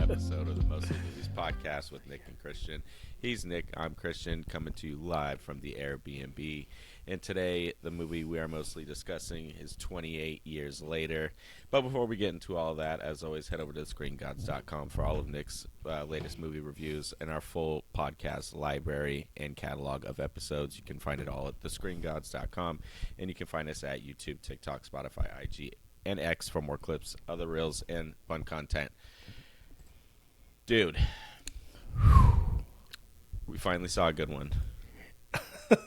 episode of the Mostly Movies podcast with Nick and Christian. He's Nick, I'm Christian, coming to you live from the Airbnb. And today, the movie we are mostly discussing is 28 Years Later. But before we get into all of that, as always, head over to screengods.com for all of Nick's latest movie reviews and our full podcast library and catalog of episodes. You can find it all at thescreengods.com. And you can find us at YouTube, TikTok, Spotify, IG, and X for more clips, other reels, and fun content. Dude, we finally saw a good one.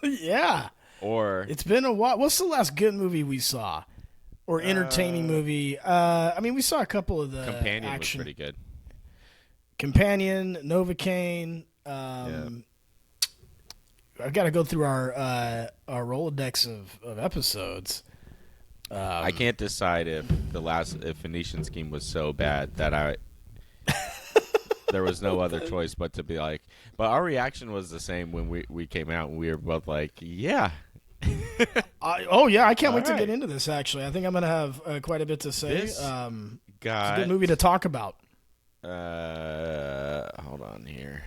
Yeah. Or it's been a while. What's the last good movie we saw? Or entertaining movie? We saw a couple of the Companion action. was pretty good. Companion, Novocaine. I've got to go through our Rolodex of episodes. I can't decide if Phoenician Scheme was so bad that there was no other choice but to be like. But our reaction was the same when we came out, and we were both like, yeah. I can't wait to get into this, actually. I think I'm going to have quite a bit to say. It's a good movie to talk about. Hold on here.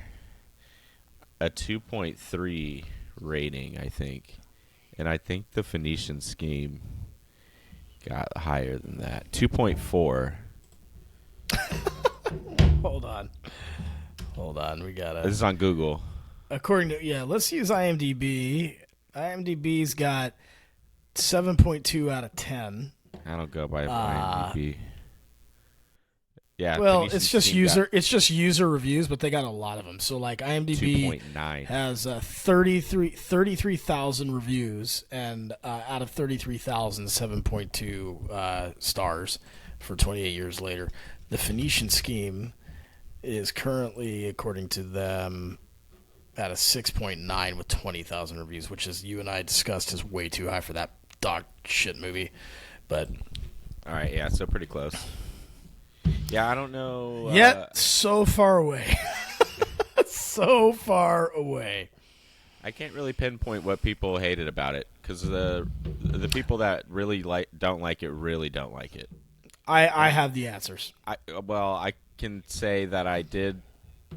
A 2.3 rating, I think. And I think the Phoenician Scheme got higher than that. 2.4. Hold on. We got This is on Google. Let's use IMDb. IMDb's got 7.2 out of 10. I don't go by IMDb. Yeah. Well, it's just user reviews, but they got a lot of them. So like IMDb 2.9 has 33,000 reviews, and out of 33,000, 7.2 stars for 28 Years Later. The Phoenician Scheme is currently, according to them, at a 6.9 with 20,000 reviews, which, as you and I discussed, is way too high for that dog shit movie. But all right, yeah, so pretty close. Yeah, I don't know. Yet so far away. So far away. I can't really pinpoint what people hated about it, because the people that really don't like it really don't like it. I have the answers. I can say that I did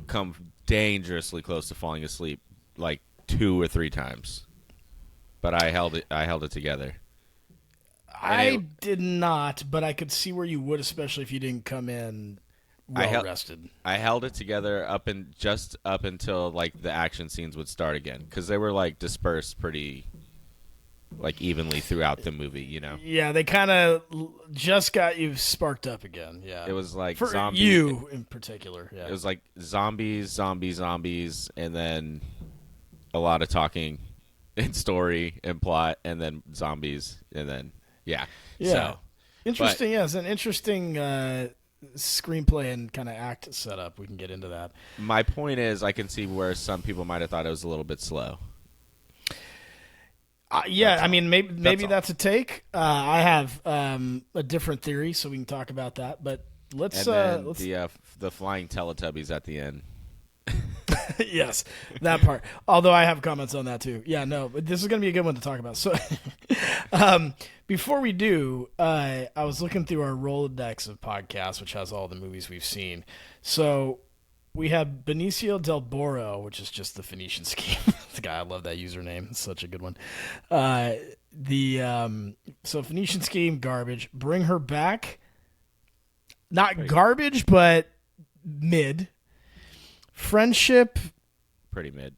come dangerously close to falling asleep like 2 or 3 times, but I held it together. I did not, but I could see where you would, especially if you didn't come in rested. I held it together up until like the action scenes would start again, because they were like dispersed pretty like evenly throughout the movie, you know. Yeah, they kind of just got you sparked up again. Yeah, it was like for zombies, you in particular. Yeah, it was like zombies, and then a lot of talking and story and plot, and then zombies, and then yeah. So, interesting. It's an interesting screenplay and kind of act setup. We can get into that. My point is, I can see where some people might have thought it was a little bit slow. Maybe that's a take. I have a different theory, so we can talk about that. But let's the flying Teletubbies at the end. Yes, that part. Although I have comments on that too. Yeah, no, but this is going to be a good one to talk about. So, before we do, I was looking through our Rolodex of podcasts, which has all the movies we've seen. So we have Benicio del Boro, which is just the Phoenician Scheme. The guy, I love that username. It's such a good one. So Phoenician Scheme, garbage. Bring Her Back, not garbage, but mid. Friendship, pretty mid.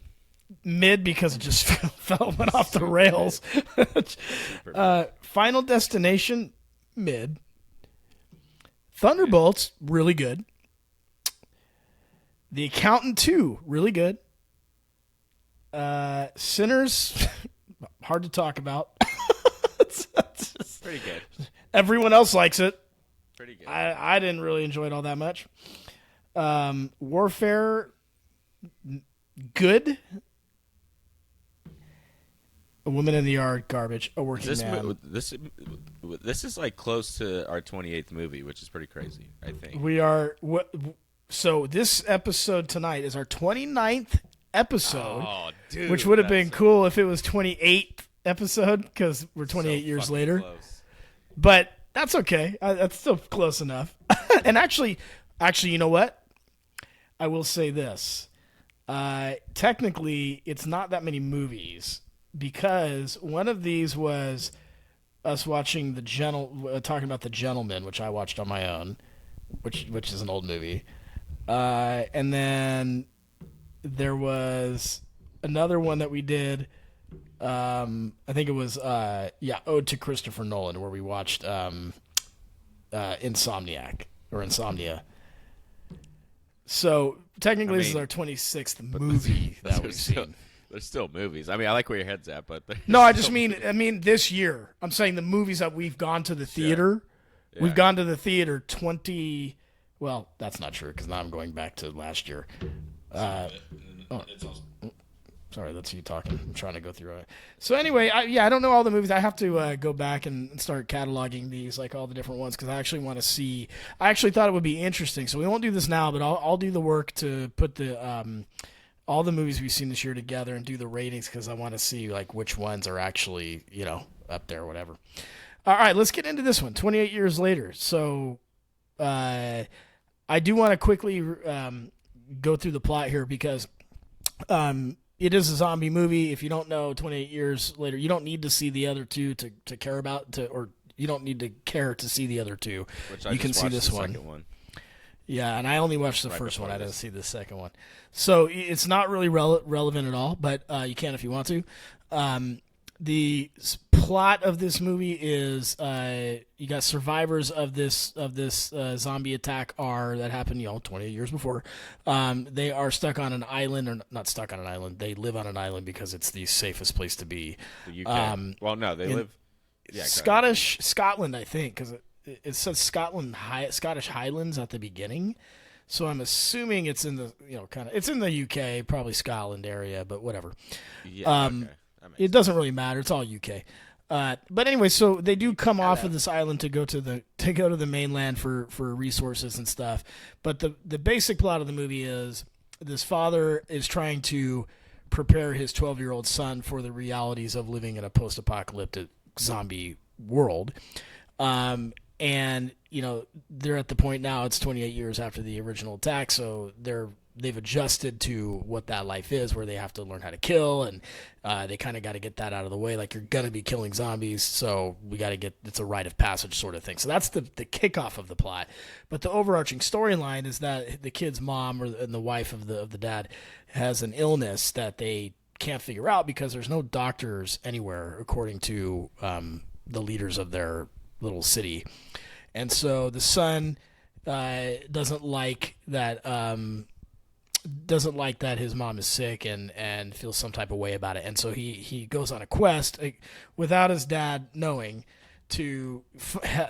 Mid because it just went off the rails. Final Destination, mid. Thunderbolts, really good. The Accountant 2, really good. Sinners, hard to talk about. It's pretty good. Everyone else likes it. Pretty good. I didn't really enjoy it all that much. Warfare, good. A Woman in the Yard, garbage. A Working Man. This is like close to our 28th movie, which is pretty crazy, I think. We are... So this episode tonight is our 29th episode, dude, which would have been cool if it was 28th episode, because we're 28 years later. Close. But that's okay. That's still close enough. And actually, you know what? I will say this. Technically, it's not that many movies because one of these was us watching talking about The Gentleman, which I watched on my own, which is an old movie. And then there was another one that we did. I think it was Ode to Christopher Nolan, where we watched Insomnia. So technically, this is our 26th movie that we've seen. There's still movies. I mean, I like where your head's at, but no, I mean this year. I'm saying the movies that we've gone to the theater. Yeah. We've gone to the theater 20. Well, that's not true because now I'm going back to last year. Sorry, that's you talking. I'm trying to go through it. So anyway, I don't know all the movies. I have to go back and start cataloging these, like all the different ones, because I actually want to see. I actually thought it would be interesting. So we won't do this now, but I'll do the work to put the all the movies we've seen this year together and do the ratings, because I want to see like which ones are actually up there or whatever. All right, let's get into this one. 28 years later. So I do want to quickly go through the plot here because it is a zombie movie. If you don't know, 28 years later, you don't need to see the other two to care about, or you don't need to care to see the other two. You can see this one. Yeah, and I only watched the first one. I didn't see the second one. So it's not really relevant at all, but you can if you want to. The plot of this movie is you got survivors of this zombie attack that happened 28 years before. They are stuck on an island, or not stuck on an island. They live on an island because it's the safest place to be. The UK. Well, no, they live. Yeah, Scotland, I think, because it says Scottish Highlands at the beginning. So I'm assuming it's in the it's in the UK, probably Scotland area, but whatever. Yeah. Okay. It doesn't really matter. It's all UK. But anyway, so they do come off of this island to go to the mainland for resources and stuff. But the basic plot of the movie is this father is trying to prepare his 12-year-old son for the realities of living in a post-apocalyptic zombie world. And they're at the point now, it's 28 years after the original attack, so they've adjusted to what that life is, where they have to learn how to kill, and they kind of got to get that out of the way. Like, you're gonna be killing zombies, so we got to it's a rite of passage sort of thing. So that's the kickoff of the plot. But the overarching storyline is that the kid's mom and the wife of the dad has an illness that they can't figure out because there's no doctors anywhere, according to the leaders of their little city. And so the son doesn't like that his mom is sick and feels some type of way about it. And so he goes on a quest without his dad knowing to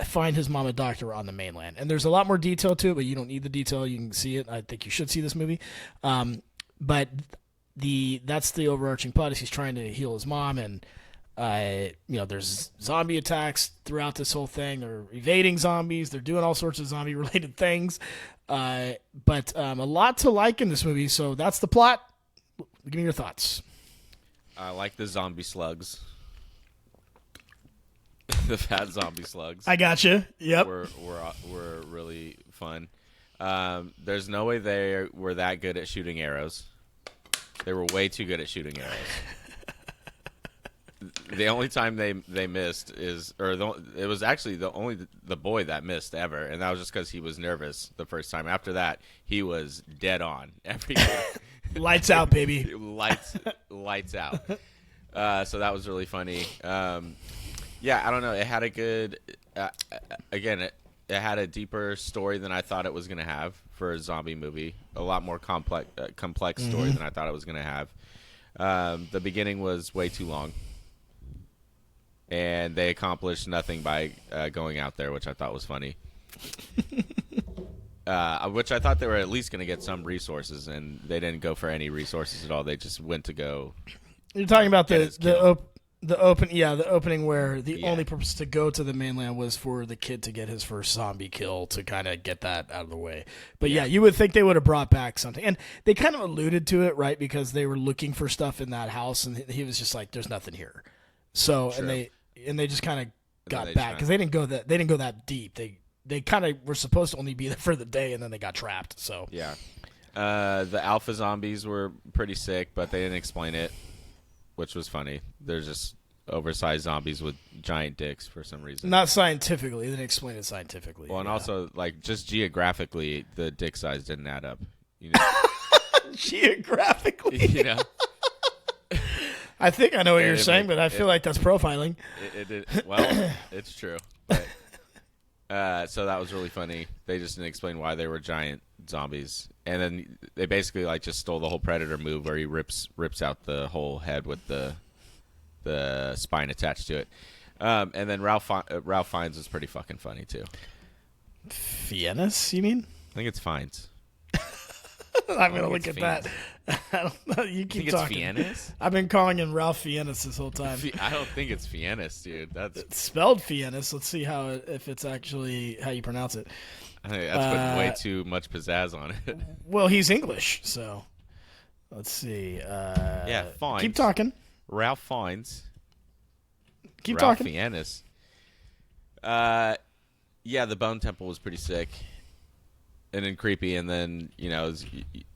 find his mom a doctor on the mainland. And there's a lot more detail to it, but you don't need the detail. You can see it. I think you should see this movie. But that's the overarching plot, is he's trying to heal his mom, and there's zombie attacks throughout this whole thing. They're evading zombies. They're doing all sorts of zombie-related things. But a lot to like in this movie. So that's the plot. Give me your thoughts. I like the zombie slugs. The fat zombie slugs. I gotcha. Yep. Were really fun. There's no way they were that good at shooting arrows. They were way too good at shooting arrows. The only time they missed it was actually the boy that missed ever, and that was just because he was nervous the first time. After that, he was dead on every lights out, baby. lights out. So that was really funny. Yeah, I don't know. It had a good. Again, it had a deeper story than I thought it was going to have for a zombie movie. A lot more complex story than I thought it was going to have. The beginning was way too long. And they accomplished nothing by going out there, which I thought was funny. Which I thought they were at least going to get some resources, and they didn't go for any resources at all. They just went to go. You're talking about the opening where the only purpose to go to the mainland was for the kid to get his first zombie kill, to kind of get that out of the way. But yeah, you would think they would have brought back something, and they kind of alluded to it, right? Because they were looking for stuff in that house, and he was just like, "There's nothing here." So True. and they just kind of got back because they didn't go that deep. They kind of were supposed to only be there for the day, and then they got trapped. So yeah, The alpha zombies were pretty sick, but they didn't explain it, which was funny. They're just oversized zombies with giant dicks for some reason. Not scientifically. They didn't explain it scientifically. Well, and also, like, just geographically, the dick size didn't add up. You know? Geographically? You know? I think I know what you're saying, but I feel like that's profiling. Well, it's true. But, so that was really funny. They just didn't explain why they were giant zombies. And then they basically, like, just stole the whole Predator move where he rips out the whole head with the spine attached to it. And then Ralph Fiennes was pretty fucking funny, too. Fiennes, you mean? I think it's Fiennes. I'm going to look at that. I don't know. You keep talking. It's Fiennes? I've been calling him Ralph Fiennes this whole time. I don't think it's Fiennes, dude. It's spelled Fiennes. Let's see if it's actually how you pronounce it. I think that's putting way too much pizzazz on it. Well, he's English, so let's see. Yeah, Fiennes. Keep talking. Ralph Fiennes. Keep Ralph talking. Fiennes. Yeah, the Bone Temple was pretty sick. And then creepy, and then, you know,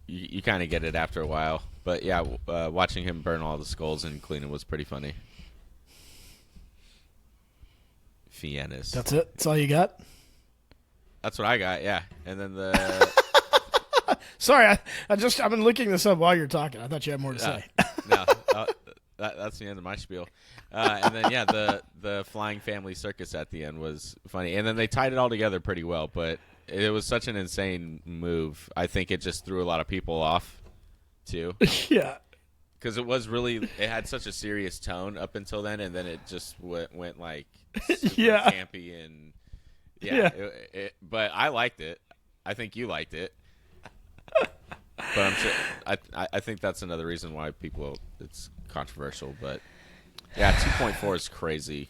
you kind of get it after a while. But, yeah, watching him burn all the skulls and clean it was pretty funny. Fiennes. That's it? That's all you got? That's what I got, yeah. And then the... Sorry, I've been looking this up while you're talking. I thought you had more to say. No, that's the end of my spiel. And then, yeah, the flying family circus at the end was funny. And then they tied it all together pretty well, but... It was such an insane move. I think it just threw a lot of people off, too. Yeah. Because it had such a serious tone up until then, and then it just went like super campy and yeah. But I liked it. I think you liked it. But I'm sure I think that's another reason why it's controversial. But yeah, 2.4 is crazy.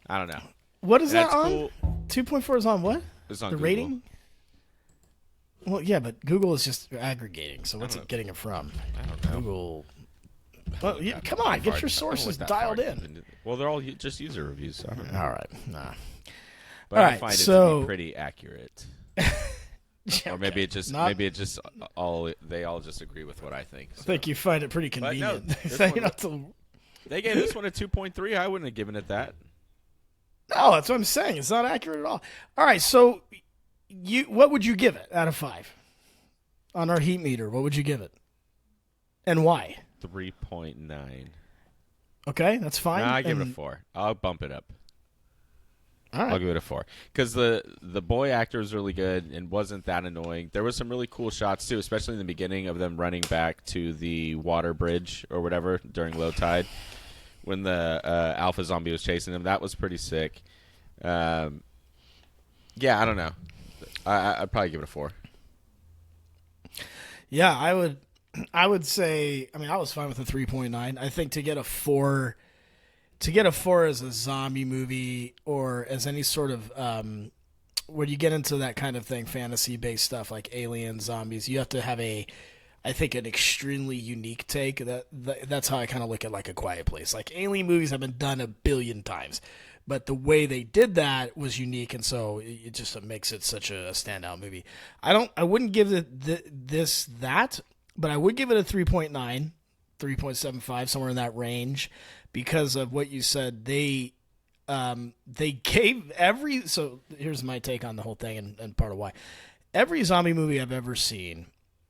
I don't know. What is that on? Cool. 2.4 is on what? It's on the Google. Rating? Well, yeah, but Google is just aggregating. So what's it getting it from? I don't know. Google. Well, come on, get your sources dialed in. Well, they're all just user reviews. So I don't know. All right, nah. But I find it to be pretty accurate. Or maybe it just they all just agree with what I think. So. I think you find it pretty convenient. No, they gave this one a 2.3. I wouldn't have given it that. No, that's what I'm saying. It's not accurate at all. All right, so what would you give it out of 5 on our heat meter? What would you give it, and why? 3.9. Okay, that's fine. No, I give it a 4. I'll bump it up. All right. I'll give it a 4 because the boy actor was really good and wasn't that annoying. There was some really cool shots too, especially in the beginning of them running back to the water bridge or whatever during low tide. When the alpha zombie was chasing him, that was pretty sick. Yeah, I don't know. I'd probably give it a 4. Yeah, I would say. I mean, I was fine with a 3.9. I think to get a 4 as a zombie movie or as any sort of when you get into that kind of thing, fantasy based stuff like aliens, zombies, you have to have I think an extremely unique take. That's how I kind of look at like A Quiet Place. Like alien movies have been done a billion times, but the way they did that was unique, and so it just makes it such a standout movie. I wouldn't give this that, but I would give it a 3.9, 3.75, somewhere in that range, because of what you said. They gave so here's my take on the whole thing and part of why. Every zombie movie I've ever seen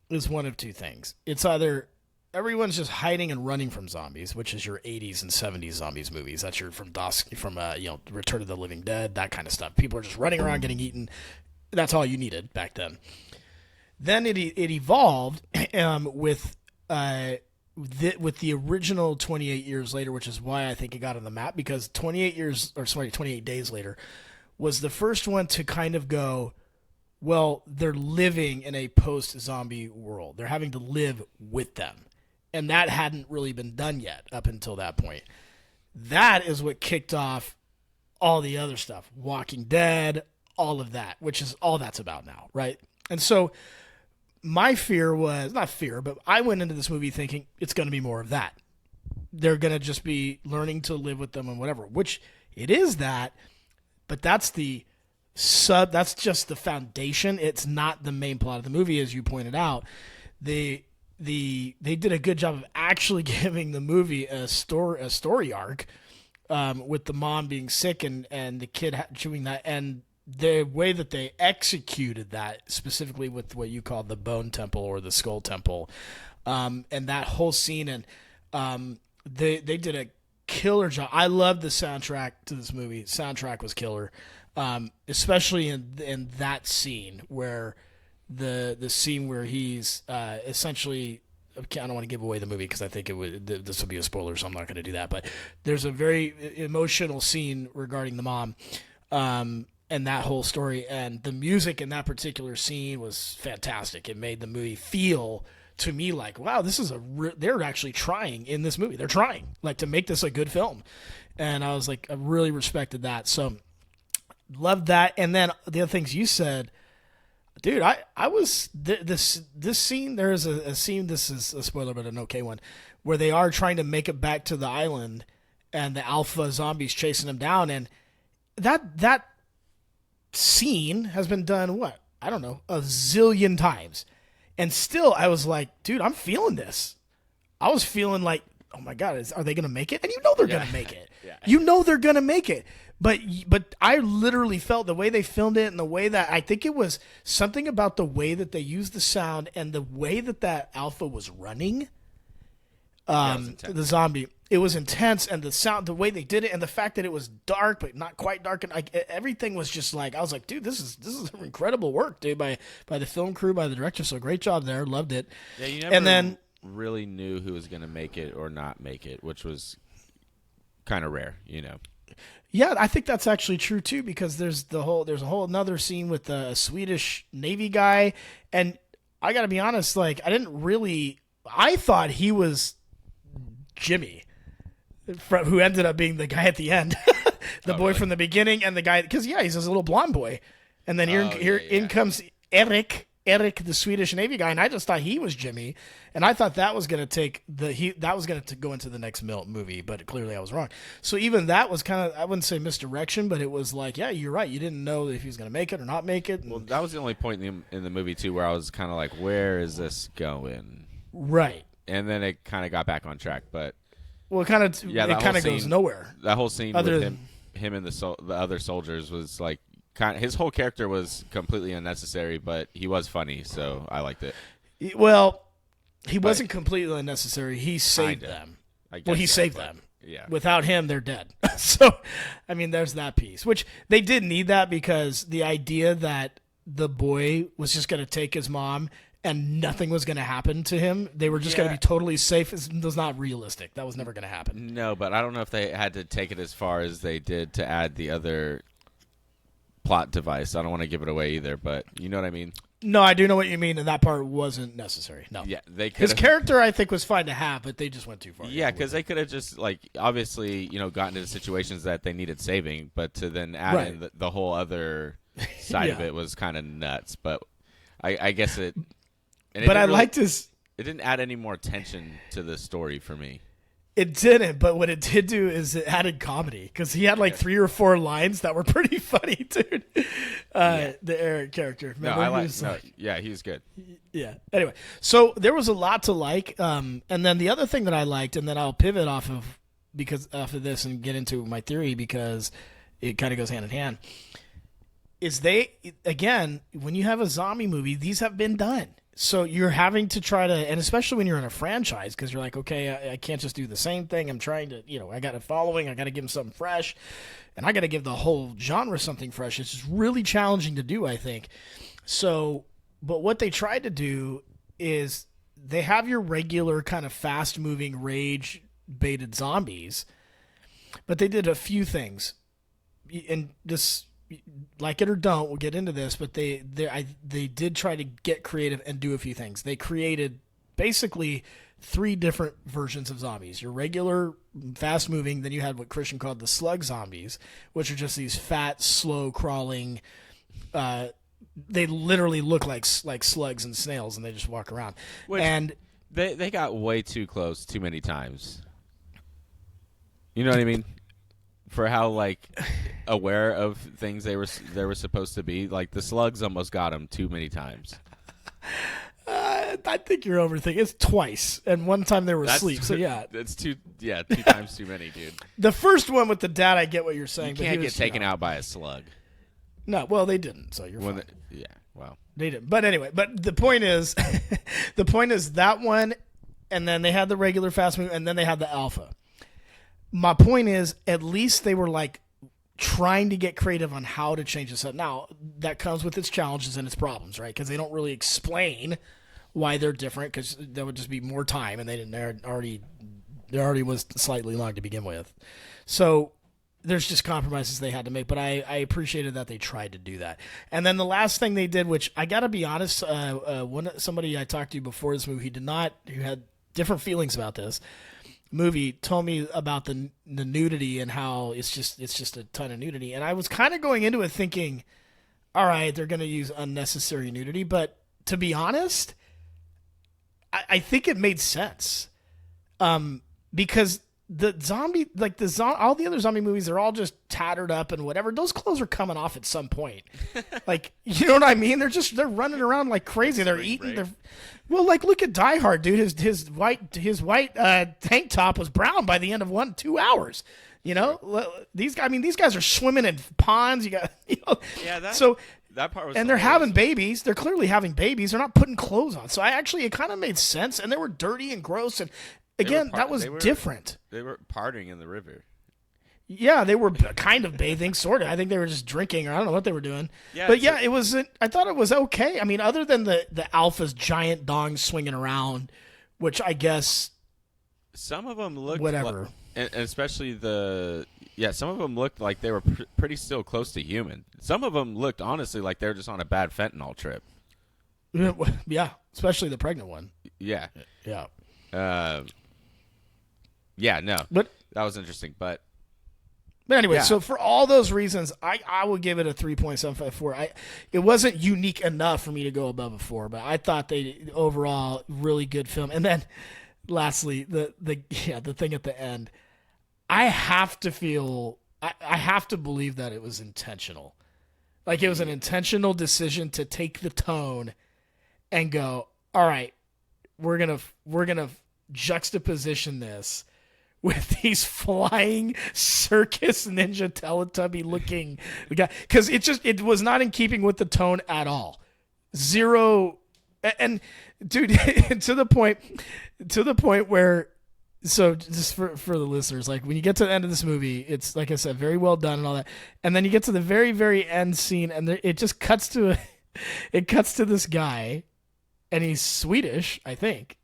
is one of two things. It's either everyone's just hiding and running from zombies, which is your 80s and 70s zombies movies. That's your from Return of the Living Dead, that kind of stuff. People are just running around getting eaten. That's all you needed back then. Then it evolved with the original 28 Years Later, which is why I think it got on the map, because 28 Days Later was the first one to kind of go, well, they're living in a post-zombie world. They're having to live with them. And that hadn't really been done yet up until that point. That is what kicked off all the other stuff. Walking Dead, all of that, which is all that's about now, right? And so my fear was, not fear, but I went into this movie thinking it's going to be more of that. They're going to just be learning to live with them and whatever, which it is that, but that's the That's just the foundation. It's not the main plot of the movie, as you pointed out. They did a good job of actually giving the movie a story arc, with the mom being sick and the kid chewing that, and the way that they executed that, specifically with what you call the bone temple or the skull temple, and that whole scene, and they did a killer job. I love the soundtrack to this movie. Soundtrack was killer, especially in that scene where the scene where he's essentially. I don't want to give away the movie because I think this would be a spoiler, so I'm not going to do that. But there's a very emotional scene regarding the mom, and that whole story, and the music in that particular scene was fantastic. It made the movie feel to me like, wow, this is they're actually trying in this movie. They're trying like to make this a good film, and I was like, I really respected that. So loved that. And then the other things you said. Dude, I was this scene. There is a scene. This is a spoiler, but an okay one, where they are trying to make it back to the island, and the alpha zombies chasing them down, and that scene has been done I don't know, a zillion times, and still I was like, dude, I'm feeling this. I was feeling like, oh my god, are they gonna make it? And you know they're gonna make it. Yeah. You know they're gonna make it. But I literally felt the way they filmed it and the way that I think it was something about the way that they used the sound and the way that alpha was running. The zombie, it was intense, and the sound, the way they did it, and the fact that it was dark but not quite dark, and everything was just like, I was like, dude, this is incredible work, dude, by the film crew, by the director. So great job there, loved it. Yeah, you never really knew who was going to make it or not make it, which was kind of rare, you know. Yeah, I think that's actually true too, because there's a whole another scene with a Swedish Navy guy, and I got to be honest, like I thought he was Jimmy, who ended up being the guy at the end, the boy from the beginning, and the guy because he's this little blonde boy, and then in comes Eric, the Swedish Navy guy, and I just thought he was Jimmy, and I thought that was going to go into the next movie, but clearly I was wrong. So even that was kind of, I wouldn't say misdirection, but it was like, yeah, you're right. You didn't know if he was going to make it or not make it. And, well, that was the only point in the movie too where I was kind of like, where is this going? Right. And then it kind of got back on track, but well, it kind of goes nowhere. That whole scene with him and the other soldiers was like. His whole character was completely unnecessary, but he was funny, so I liked it. Well, he wasn't completely unnecessary. He saved them. He saved them. Yeah. Without him, they're dead. So, I mean, there's that piece, which they did need that because the idea that the boy was just going to take his mom and nothing was going to happen to him, they were just going to be totally safe, was not realistic. That was never going to happen. No, but I don't know if they had to take it as far as they did to add the other plot device. I don't want to give it away either, but you know what I mean? No, I do know what you mean, and that part wasn't necessary. No. Yeah, his character, I think, was fine to have, but they just went too far. Yeah, because they could have just, like, obviously, gotten into situations that they needed saving, but to then add in the whole other side of it was kind of nuts. But I guess it... But I liked his... It didn't add any more tension to the story for me. It didn't, but what it did do is it added comedy because he had like 3 or 4 lines that were pretty funny, dude. The Eric character. Remember? He was good. Yeah. Anyway, so there was a lot to like, and then the other thing that I liked, and then I'll pivot off of this and get into my theory because it kind of goes hand in hand. Is when you have a zombie movie, these have been done. So you're having to try to, and especially when you're in a franchise, because you're like, okay, I can't just do the same thing. I'm trying to, I got a following. I got to give them something fresh, and I got to give the whole genre something fresh. It's just really challenging to do, I think. So, but what they tried to do is they have your regular kind of fast-moving, rage-baited zombies, but they did a few things, and this. Like it or don't, we'll get into this, but they did try to get creative and do a few things. They created basically 3 different versions of zombies. Your regular, fast-moving, then you had what Christian called the slug zombies, which are just these fat, slow-crawling, they literally look like slugs and snails, and they just walk around. And they got way too close too many times. You know what I mean? for how like aware of things they were supposed to be. Like the slugs almost got him too many times. I think you're overthinking. It's twice, and one time they were asleep. So yeah, it's two times too many, dude. The first one with the dad, I get what you're saying. You can't get taken out by a slug. No, well they didn't. So you're fine. Well they didn't. But anyway, the point is, that one, and then they had the regular fast movie, and then they had the alpha. My point is, at least they were like trying to get creative on how to change this up. Now, that comes with its challenges and its problems, right? Because they don't really explain why they're different, because there would just be more time, and there already was slightly long to begin with. So there's just compromises they had to make, but I appreciated that they tried to do that. And then the last thing they did, which I got to be honest, somebody I talked to before this movie who had different feelings about this movie told me about the nudity and how it's just a ton of nudity. And I was kind of going into it thinking, all right, they're going to use unnecessary nudity. But to be honest, I think it made sense. Because the zombie, all the other zombie movies, they're all just tattered up and whatever. Those clothes are coming off at some point. Like, you know what I mean? They're running around like crazy. They're eating. Well, like, look at Die Hard, dude. His white tank top was brown by the end of 2 hours. You know, these guys are swimming in ponds. That part was. And they're having babies. They're clearly having babies. They're not putting clothes on. So it kind of made sense. And they were dirty and gross. And again, that was different. They were partying in the river. Yeah, they were kind of bathing, sort of. I think they were just drinking, or I don't know what they were doing. Yeah, but yeah, it was. I thought it was okay. I mean, other than the alpha's giant dong swinging around, which I guess some of them looked whatever, and especially some of them looked like they were pretty still close to human. Some of them looked honestly like they were just on a bad fentanyl trip. Yeah, especially the pregnant one. Yeah. Yeah. No, but that was interesting, But anyway, So for all those reasons, I would give it a 3.754. It wasn't unique enough for me to go above a 4, but I thought overall really good film. And then lastly, the thing at the end, I have to believe that it was intentional. Like it was an intentional decision to take the tone and go, all right, we're gonna juxtaposition this with these flying circus ninja Teletubby looking guy, because it was not in keeping with the tone at all. Zero, and dude, to the point where, so just for the listeners, like when you get to the end of this movie, it's like I said, very well done and all that, and then you get to the very very end scene, and it just cuts to this guy, and he's Swedish, I think.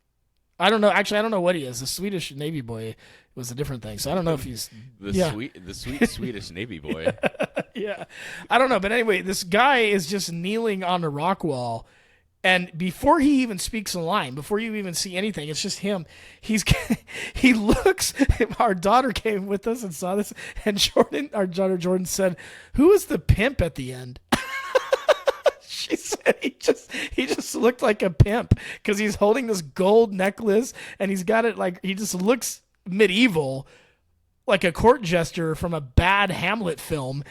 I don't know. Actually, I don't know what he is. The Swedish Navy boy was a different thing. So I don't know if he's the sweet Swedish Navy boy. Yeah, I don't know. But anyway, this guy is just kneeling on the rock wall, and before he even speaks a line, before you even see anything, it's just him. He looks. Our daughter came with us and saw this, and our daughter Jordan said, "Who is the pimp at the end?" She said he just looked like a pimp because he's holding this gold necklace and he's got it like he just looks medieval, like a court jester from a bad Hamlet film,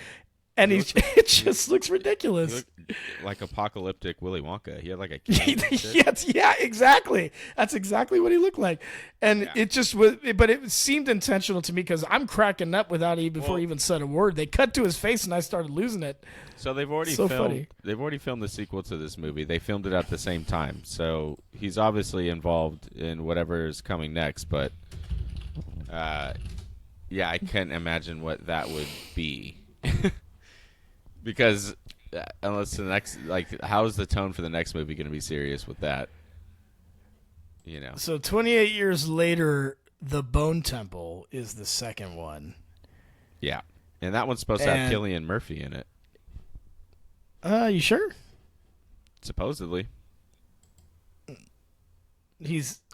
and it just looks ridiculous. He looked like apocalyptic Willy Wonka. He had like a cane. Yeah, exactly. That's exactly what he looked like, and it just was. But it seemed intentional to me because I'm cracking up before he even said a word. They cut to his face and I started losing it. So they've already filmed the sequel to this movie. They filmed it at the same time. So he's obviously involved in whatever is coming next. But I can't imagine what that would be. Because unless the next, like, how is the tone for the next movie going to be serious with that? You know. So 28 years later, The Bone Temple is the second one. Yeah, and that one's supposed to have Cillian Murphy in it. You sure? Supposedly.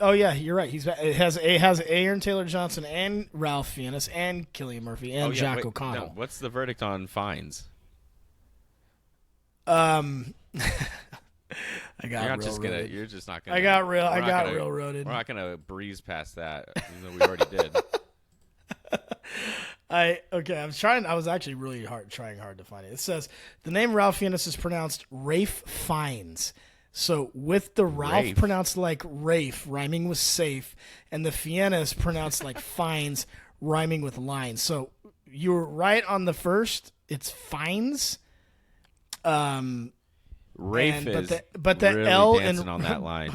Oh yeah, you're right. It has Aaron Taylor Johnson and Ralph Fiennes and Cillian Murphy and Jack O'Connell. No, what's the verdict on fines? I got You're just not gonna. I got railroaded. We're not gonna breeze past that, even though we already did. I was actually really trying hard to find it. It says the name Ralph Fiennes is pronounced Rafe Fiennes. So with the Ralph pronounced like Rafe, rhyming with safe, and the Fiennes pronounced like Fines, rhyming with lines. So you were right on the first. It's Fines. Rafe but the really L dancing on that line.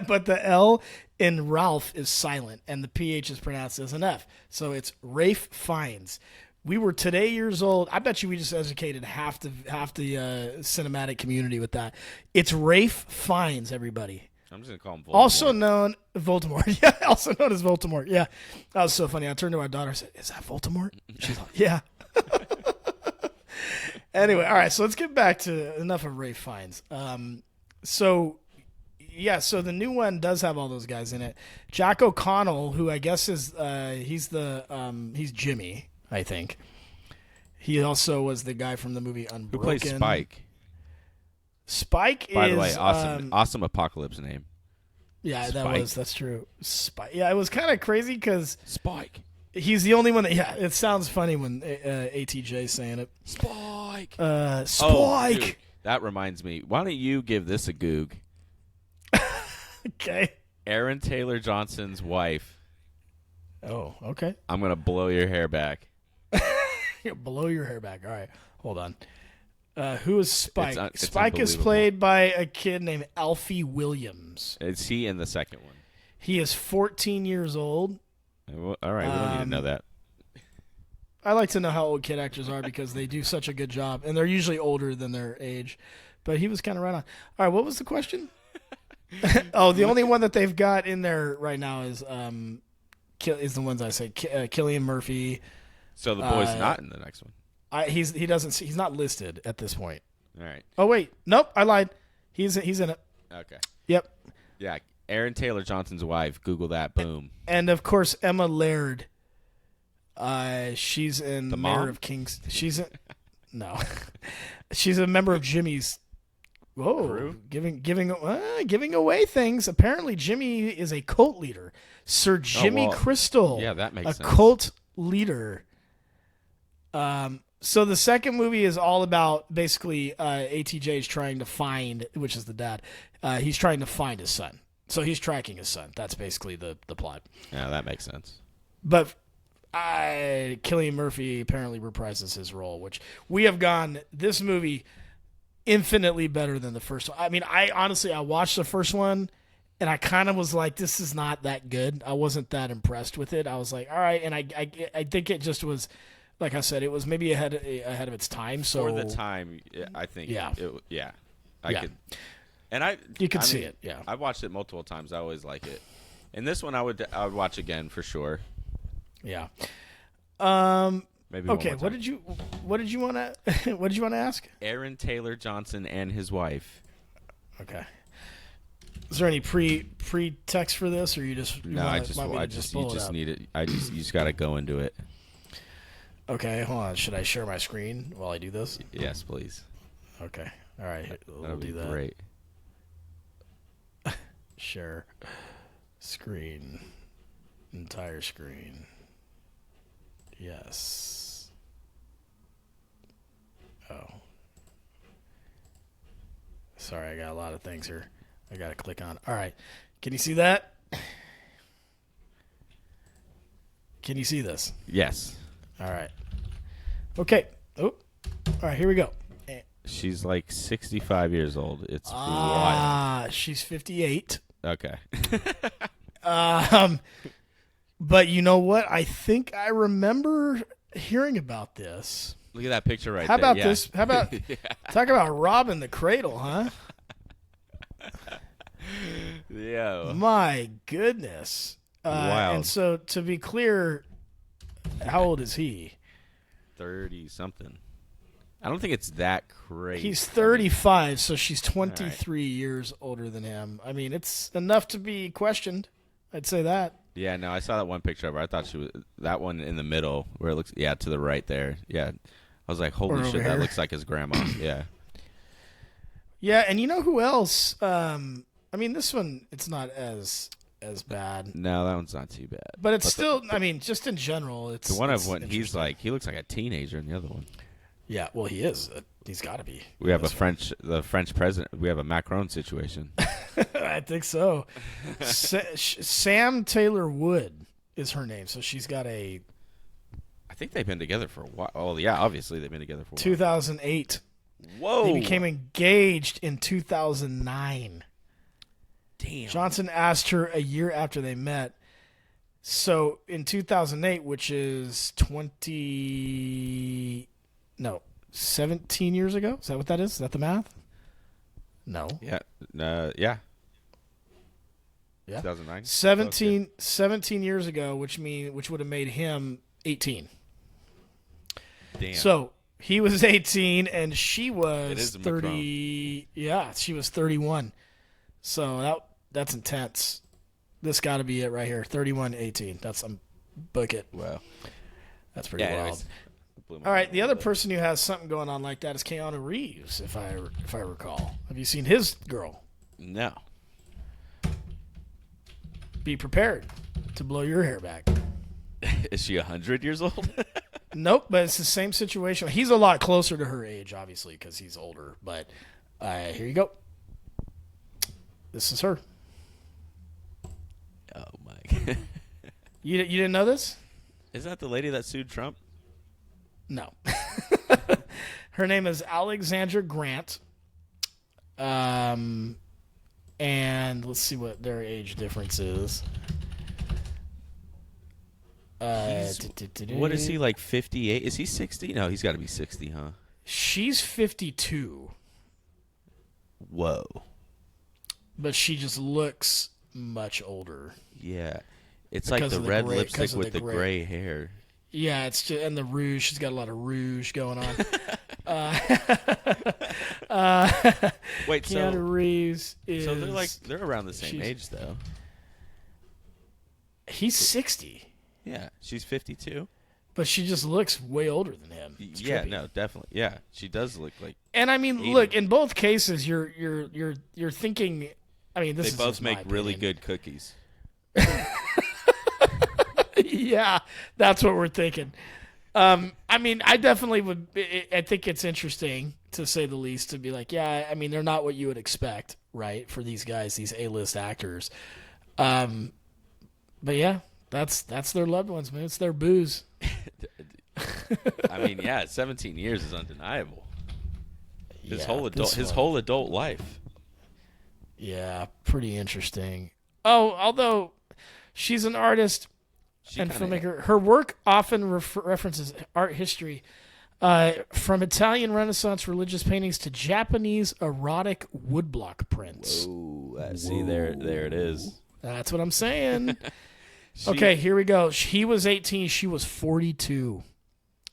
But the L in Ralph is silent, and the PH is pronounced as an F. So it's Rafe Fiennes. We were today years old. I bet you we just educated half the cinematic community with that. It's Rafe Fiennes, everybody. I'm just gonna call him Voldemort. Also known Voldemort. Yeah, also known as Voldemort. Yeah, that was so funny. I turned to my daughter and said, "Is that Voldemort?" She's like, "Yeah." Anyway, all right. So let's get back to enough of Rafe Fiennes. So the new one does have all those guys in it. Jack O'Connell, who I guess is he's Jimmy, I think. He also was the guy from the movie Unbroken. Who plays Spike? Spike By is, the way, awesome apocalypse name. Yeah, Spike. that's true. Spike. Yeah, it was kind of crazy because Spike. He's the only one that. Yeah, it sounds funny when ATJ's saying it. Spike. Spike. Oh, dude, that reminds me. Why don't you give this a goog? Okay. Aaron Taylor Johnson's wife. Oh, okay. I'm gonna blow your hair back. Blow your hair back. All right, hold on. Who is Spike? It's Spike is played by a kid named Alfie Williams. Is he in the second one? He is 14 years old. All right, we don't need to know that. I like to know how old kid actors are because they do such a good job, and they're usually older than their age. But he was kind of right on. All right, what was the question? Oh, the only one that they've got in there right now is the ones I say. Cillian Murphy. So the boy's not in the next one. He's not listed at this point. All right. Oh wait, nope, I lied. He's in it. Okay. Yep. Yeah, Aaron Taylor Johnson's wife. Google that. Boom. And of course Emma Laird. She's in the Mayor mom? of Kings. No, she's a member of Jimmy's. Whoa, Crew? giving away things. Apparently, Jimmy is a cult leader. Sir Jimmy Crystal. Yeah, that makes sense. A cult leader. So the second movie is all about basically ATJ is trying to find, which is the dad. He's trying to find his son. So he's tracking his son. That's basically the plot. Yeah, that makes sense. But Cillian Murphy apparently reprises his role, which we have gone this movie infinitely better than the first one. I mean, I watched the first one and I kind of was like, this is not that good. I wasn't that impressed with it. I was like, all right, and I think it just was, like I said, it was maybe ahead of its time. So for the time, I think. Yeah. I could. And you could see it. Yeah, I watched it multiple times. I always like it. And this one I would watch again for sure. Yeah. Maybe. Okay. What did you want to ask? Aaron Taylor Johnson and his wife. Okay. Is there any pre-text for this, or you just no? You just need it. You just got to go into it. Okay, hold on. Should I share my screen while I do this? Yes, please. Okay. All right. We'll do that. Great. Share screen. Entire screen. Yes. Oh. Sorry, I got a lot of things here. I got to click on. All right. Can you see that? Can you see this? Yes. All right. Okay. Oh. All right, here we go. She's like 65 years old. It's wild. She's 58. Okay. But you know what? I think I remember hearing about this. Look at that picture right there. How about yeah. this? How about talk about robbing the cradle, huh? Yeah. My goodness. Wow. And so, to be clear, how old is he? 30-something. I don't think it's that crazy. He's 35, so she's 23 years older than him. I mean, it's enough to be questioned. I'd say that. Yeah, no, I saw that one picture of her. I thought she was that one in the middle where it looks, to the right there. Yeah. I was like, holy shit, that looks like his grandma. Yeah. Yeah, and you know who else? I mean, this one, it's not as as bad. No, that one's not too bad. But it's still, I mean, just in general, it's the one it's of when he looks like a teenager in the other one. Yeah, well, he is. He's got to be. We have the French president. We have a Macron situation. I think so. Sam Taylor Wood is her name, so she's got a. I think they've been together for a while. Oh yeah, obviously they've been together for a while. 2008. Whoa! They became engaged in 2009. Damn. Johnson asked her a year after they met. So in 2008, which is 17 years ago. Is that what that is? Is that the math? No. Yeah. Yeah. 2009. 17 years ago, which would have made him 18. Damn. So he was 18 and she was 30. Macron. Yeah, she was 31. So that's intense. This got to be it right here. 31, 18. That's book it. Wow. That's pretty wild. Anyways. All right, the other person who has something going on like that is Keanu Reeves, if I recall. Have you seen his girl? No. Be prepared to blow your hair back. Is she 100 years old? Nope, but it's the same situation. He's a lot closer to her age, obviously, because he's older. But here you go. This is her. Oh my God. You didn't know this? Is that the lady that sued Trump? No. Her name is Alexandra Grant. And let's see what their age difference is. What is he, like 58? Is he 60? No, he's got to be 60, huh? She's 52. Whoa. But she just looks much older. Yeah. It's like the red lipstick with the gray hair. Yeah, it's just, and the rouge. She's got a lot of rouge going on. Wait, Keanu Reeves is. So they're around the same age though. He's 60. Yeah, she's 52. But she just looks way older than him. It's yeah, trippy. no, definitely. Yeah, she does look like. And I mean, 80. look, in both cases, you're thinking. I mean, this they is both just my make really opinion. good cookies. Yeah, that's what we're thinking. I mean, I definitely would. I think it's interesting, to say the least, to be like, yeah, I mean, they're not what you would expect, right, for these guys, these A-list actors. But yeah, that's their loved ones, man. It's their booze. I mean, yeah, 17 years is undeniable. His whole adult life. Yeah, pretty interesting. Oh, although she's an artist and filmmaker, her work often references art history, from Italian Renaissance religious paintings to Japanese erotic woodblock prints. Whoa. See, there it is. That's what I'm saying. Okay, here we go. He was 18, she was 42,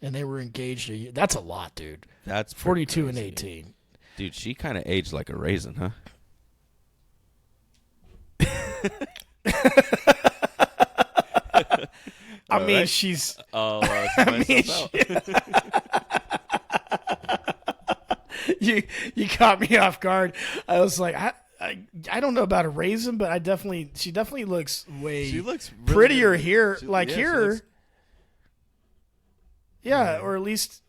and they were engaged a year. That's a lot, dude. That's 42 crazy. and 18. Dude, she kind of aged like a raisin, huh? I mean, right. She's. Oh, I mean, you caught me off guard. I was like, I don't know about a raisin, but she definitely looks way. She looks really prettier good. here, here. Looks... Yeah, or at least.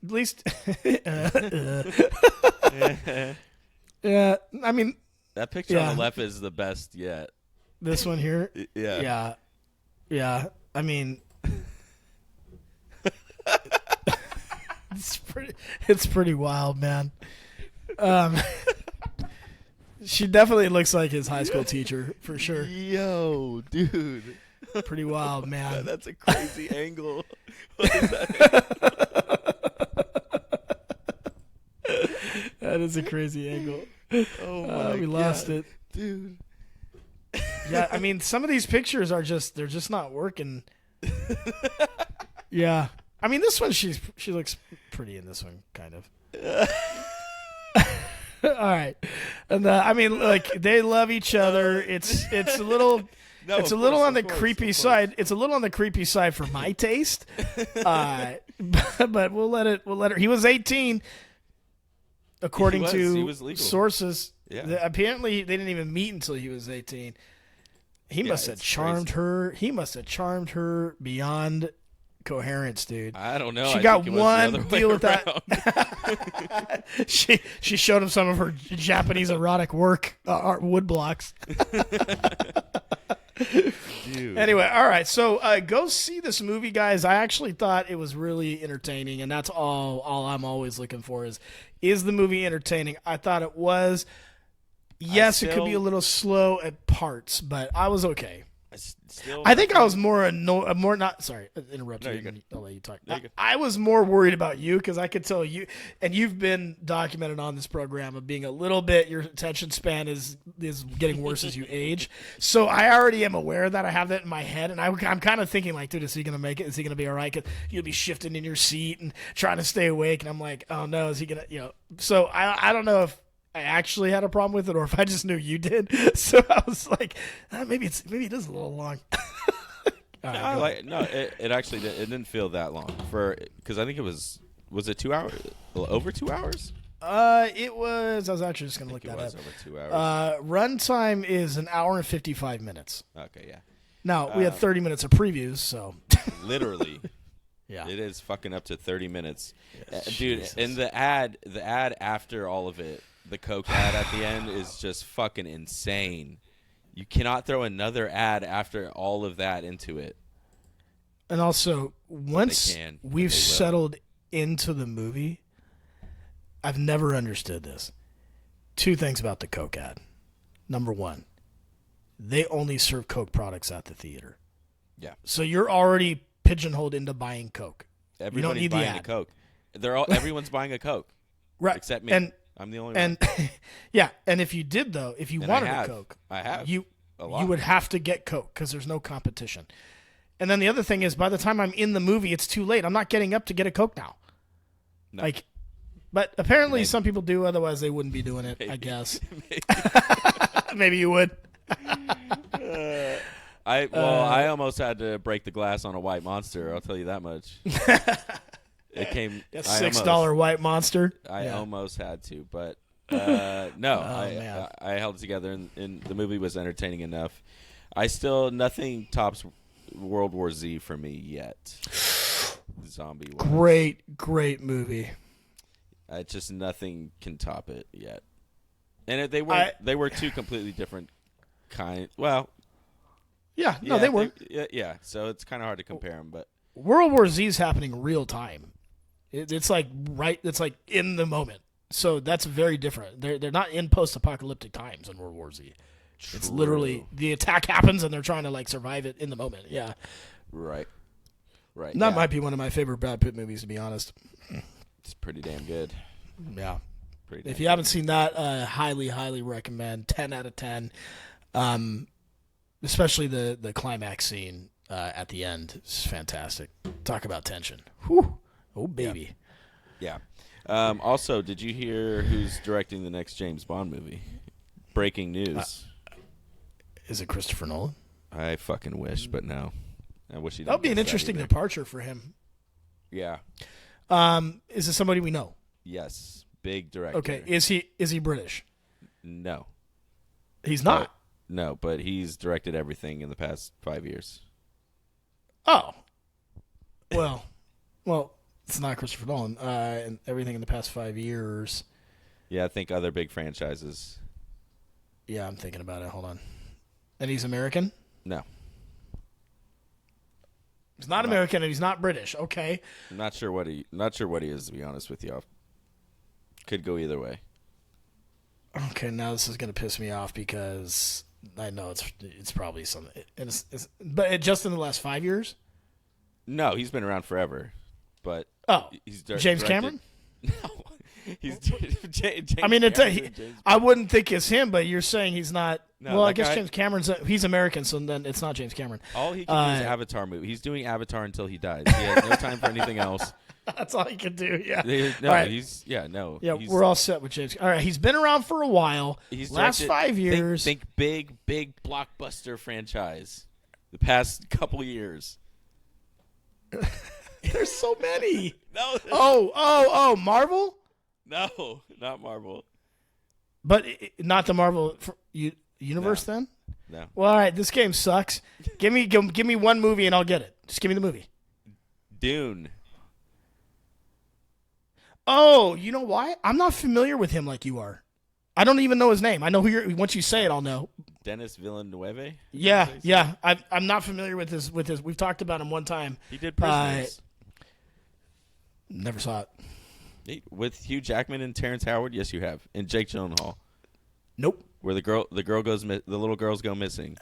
Yeah, I mean. That picture on the left is the best yet. This one here? Yeah. Yeah. I mean, it's pretty wild, man. She definitely looks like his high school teacher, for sure. Yo, dude. Pretty wild, man. That's a crazy angle. What is that? That is a crazy angle. Oh my God. We lost it. Dude. Yeah, I mean, some of these pictures they're just not working. Yeah. I mean, this one, she looks pretty in this one, kind of. All right. And I mean, like, they love each other. It's a little on the creepy side. It's a little on the creepy side for my taste. But we'll let her. He was 18 according to he was legal. sources. Yeah. Apparently they didn't even meet until he was 18. He must have charmed her. He must have charmed her beyond coherence, dude. I don't know. She I got think it was one the other way deal with around. that. she showed him some of her Japanese erotic work, art wood blocks. Dude. Anyway, all right. So go see this movie, guys. I actually thought it was really entertaining, and that's all I'm always looking for is the movie entertaining? I thought it was. Yes, it could be a little slow at parts, but I was okay. I think I was more not sorry, interrupt you. I'll let you talk. I was more worried about you because I could tell you, and you've been documented on this program of being a little bit, your attention span is getting worse as you age. So I already am aware of that. I have that in my head, and I'm kind of thinking like, dude, is he going to make it? Is he going to be all right? Because you'll be shifting in your seat and trying to stay awake, and I'm like, oh no, is he going to, So I don't know if I actually had a problem with it, or if I just knew you did. So I was like, maybe it is a little long. It actually didn't feel that long because I think it was it 2 hours, over 2 hours. It was. I was actually just gonna look that up. It was over 2 hours. Runtime is an hour and 55 minutes. Okay, yeah. Now we had 30 minutes of previews, so literally. Yeah, it is fucking up to 30 minutes, yes, dude. Jesus. And the ad after all of it. The Coke ad at the end is just fucking insane. You cannot throw another ad after all of that into it. And also, once we've settled into the movie, I've never understood this. Two things about the Coke ad. Number one, they only serve Coke products at the theater. Yeah. So you're already pigeonholed into buying Coke. Everybody's you don't need buying the ad. a Coke. Everyone's buying a Coke. Right. Except me. I'm the only one. Yeah, and if you did though, if you wanted a Coke, you would have to get Coke because there's no competition. And then the other thing is, by the time I'm in the movie, it's too late. I'm not getting up to get a Coke now. No. But apparently some people do. Otherwise, they wouldn't be doing it. Maybe. I guess. Maybe you would. I almost had to break the glass on a White Monster. I'll tell you that much. It came $6 White Monster. I almost had to, but no. I held it together, and the movie was entertaining enough. Nothing tops World War Z for me yet. Zombie. Great movie. Just nothing can top it yet. And they were two completely different kind. Well, they were. So it's kind of hard to compare them, but World War Z is happening real time. It's like in the moment. So that's very different. They're not in post-apocalyptic times in World War Z. True. It's literally the attack happens and they're trying to survive it in the moment. Yeah. Right. That might be one of my favorite Brad Pitt movies, to be honest. It's pretty damn good. Yeah. If you haven't seen that, highly, highly recommend. 10 out of 10. Especially the climax scene at the end is fantastic. Talk about tension. Whew. Oh, baby. Yeah. Also, did you hear who's directing the next James Bond movie? Breaking news. Is it Christopher Nolan? I fucking wish, but no. I wish he didn't. That would be an interesting departure for him. Yeah. Is it somebody we know? Yes. Big director. Okay. Is he British? No. He's not? No, but he's directed everything in the past 5 years. Oh. Well, it's not Christopher Nolan. And everything in the past 5 years. Yeah, I think other big franchises. Yeah, I'm thinking about it. Hold on. And he's American? No. He's not American and he's not British. Okay. I'm not sure what he is, to be honest with you. Could go either way. Okay, now this is going to piss me off because I know it's probably something. But just in the last 5 years? No, he's been around forever. But he's James Cameron? No. He's James I wouldn't think it's him, but you're saying he's not. No, well, I guess James Cameron's he's American, so then it's not James Cameron. All he can do is Avatar movie. He's doing Avatar until he dies. He has no time for anything else. That's all he can do. Yeah. We're all set with James. All right, he's been around for a while. He's last 5 years. Think big blockbuster franchise. The past couple years. There's so many. No. Oh, Marvel? No, not Marvel. But not the Marvel universe then? No. Well, all right. This game sucks. Give me one movie and I'll get it. Just give me the movie. Dune. Oh, you know why? I'm not familiar with him like you are. I don't even know his name. I know who you're. Once you say it, I'll know. Denis Villeneuve. Yeah. I'm not familiar with his. We've talked about him one time. He did Prisoners. Never saw it. With Hugh Jackman and Terrence Howard. Yes, you have. And Jake Gyllenhaal. Nope. Where the little girls go missing.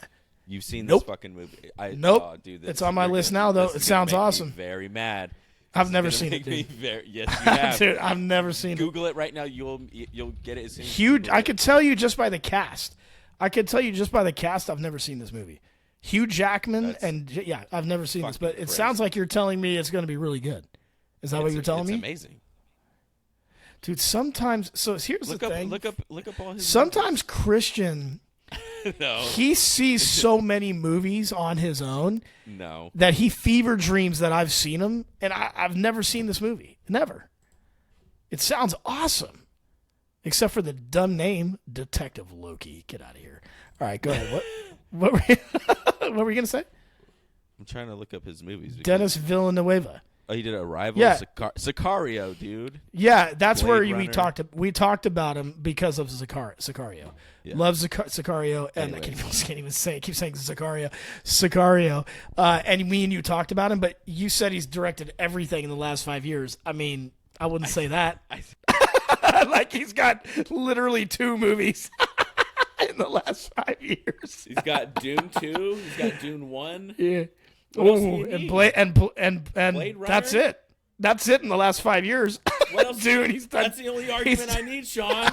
You've seen this Nope. fucking movie. Nope. Oh, dude, It's on my list now, though. It sounds awesome. Very mad. I've never seen it, dude. Yes, you have. Dude, I've never seen it. Google it right now. You'll get it as soon as Huge. I could tell you just by the cast. I've never seen this movie. Hugh Jackman I've never seen this, but it sounds like you're telling me it's going to be really good. Is that what you're telling me? It's amazing. Dude, sometimes here's the thing. Look up all his Sometimes Christian he sees so many movies on his own that he fever dreams that I've seen them, and I've never seen this movie. Never. It sounds awesome. Except for the dumb name, Detective Loki. Get out of here. All right, go ahead. What were you going to say? I'm trying to look up his movies. Denis Villeneuve. Oh, he did Arrival? Yeah. Sicario, dude. Yeah, that's Blade where Runner. we talked about him because of Sicario. Yeah. Love Sicario, and Anyway. I can't even say it. I keep saying Sicario. And me and you talked about him, but you said he's directed everything in the last 5 years. I mean, I wouldn't say that. Like he's got literally 2 movies in the last 5 years. He's got Dune 2. He's got Dune 1. Yeah. What else do you and need? and Blade Runner? that's it. That's it in the last 5 years. What else? Dude, he's done. That's the only argument I need, Sean.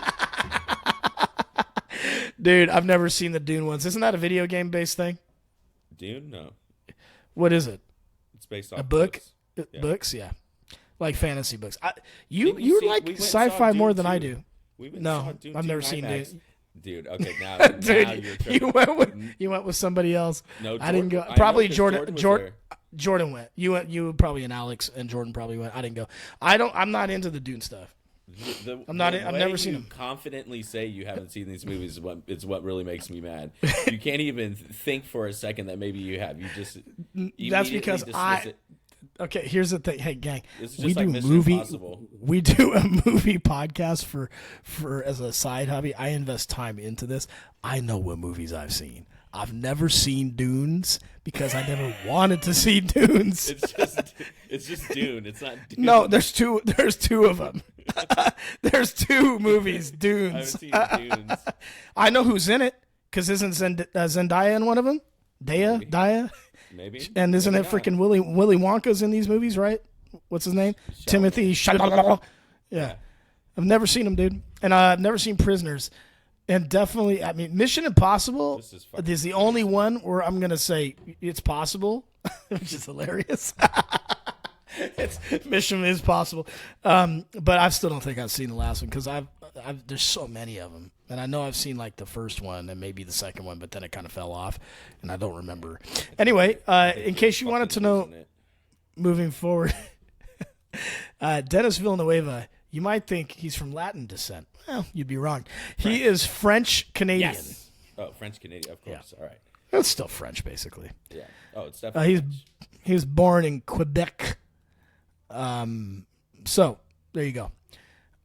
Dude, I've never seen the Dune ones. Isn't that a video game based thing? Dune? No. What is it? It's based off A book? books. Yeah. Books, yeah. Like fantasy books. Didn't You see- like we went and saw sci-fi more Dune than I 2. do. We went and No, saw Dune I've 2 never seen IMAX. Dune. Dude, okay, now you're Dude, tripping. you went with somebody else. No, I didn't go. Jordan- I Probably know 'cause Jordan. was there. Jordan went. You went. You probably and Alex and Jordan probably went. I didn't go. I'm not into the Dune stuff. I'm not. I've never seen them. Confidently say you haven't seen these movies is what really makes me mad. You can't even think for a second that maybe you have. You just That's because dismiss it. Okay, here's the thing. Hey, gang, It's we just like do Mission movie. Impossible. We do a movie podcast for as a side hobby. I invest time into this. I know what movies I've seen. I've never seen Dunes because I never wanted to see Dunes. It's just Dune. It's not Dune. No, there's two of them. There's 2 movies, I Dunes. haven't seen Dunes. I know who's in it because isn't Zendaya in one of them? Daya? Maybe. And isn't Maybe it not. freaking Willy Wonka's in these movies, right? What's his name? Timothy Chalamet. Yeah. I've never seen him, dude. And I've never seen Prisoners. And definitely, I mean, Mission Impossible is the only one where I'm going to say it's possible, which is hilarious. Mission is possible. But I still don't think I've seen the last one because there's so many of them. And I know I've seen like the first one and maybe the second one, but then it kind of fell off and I don't remember. Anyway, in case you wanted to know, moving forward, Denis Villeneuve, you might think he's from Latin descent. Well, you'd be wrong. He is French-Canadian. Yes. Oh, French-Canadian, of course. All right. It's still French, basically. Yeah. Oh, it's definitely He was born in Quebec. So, there you go.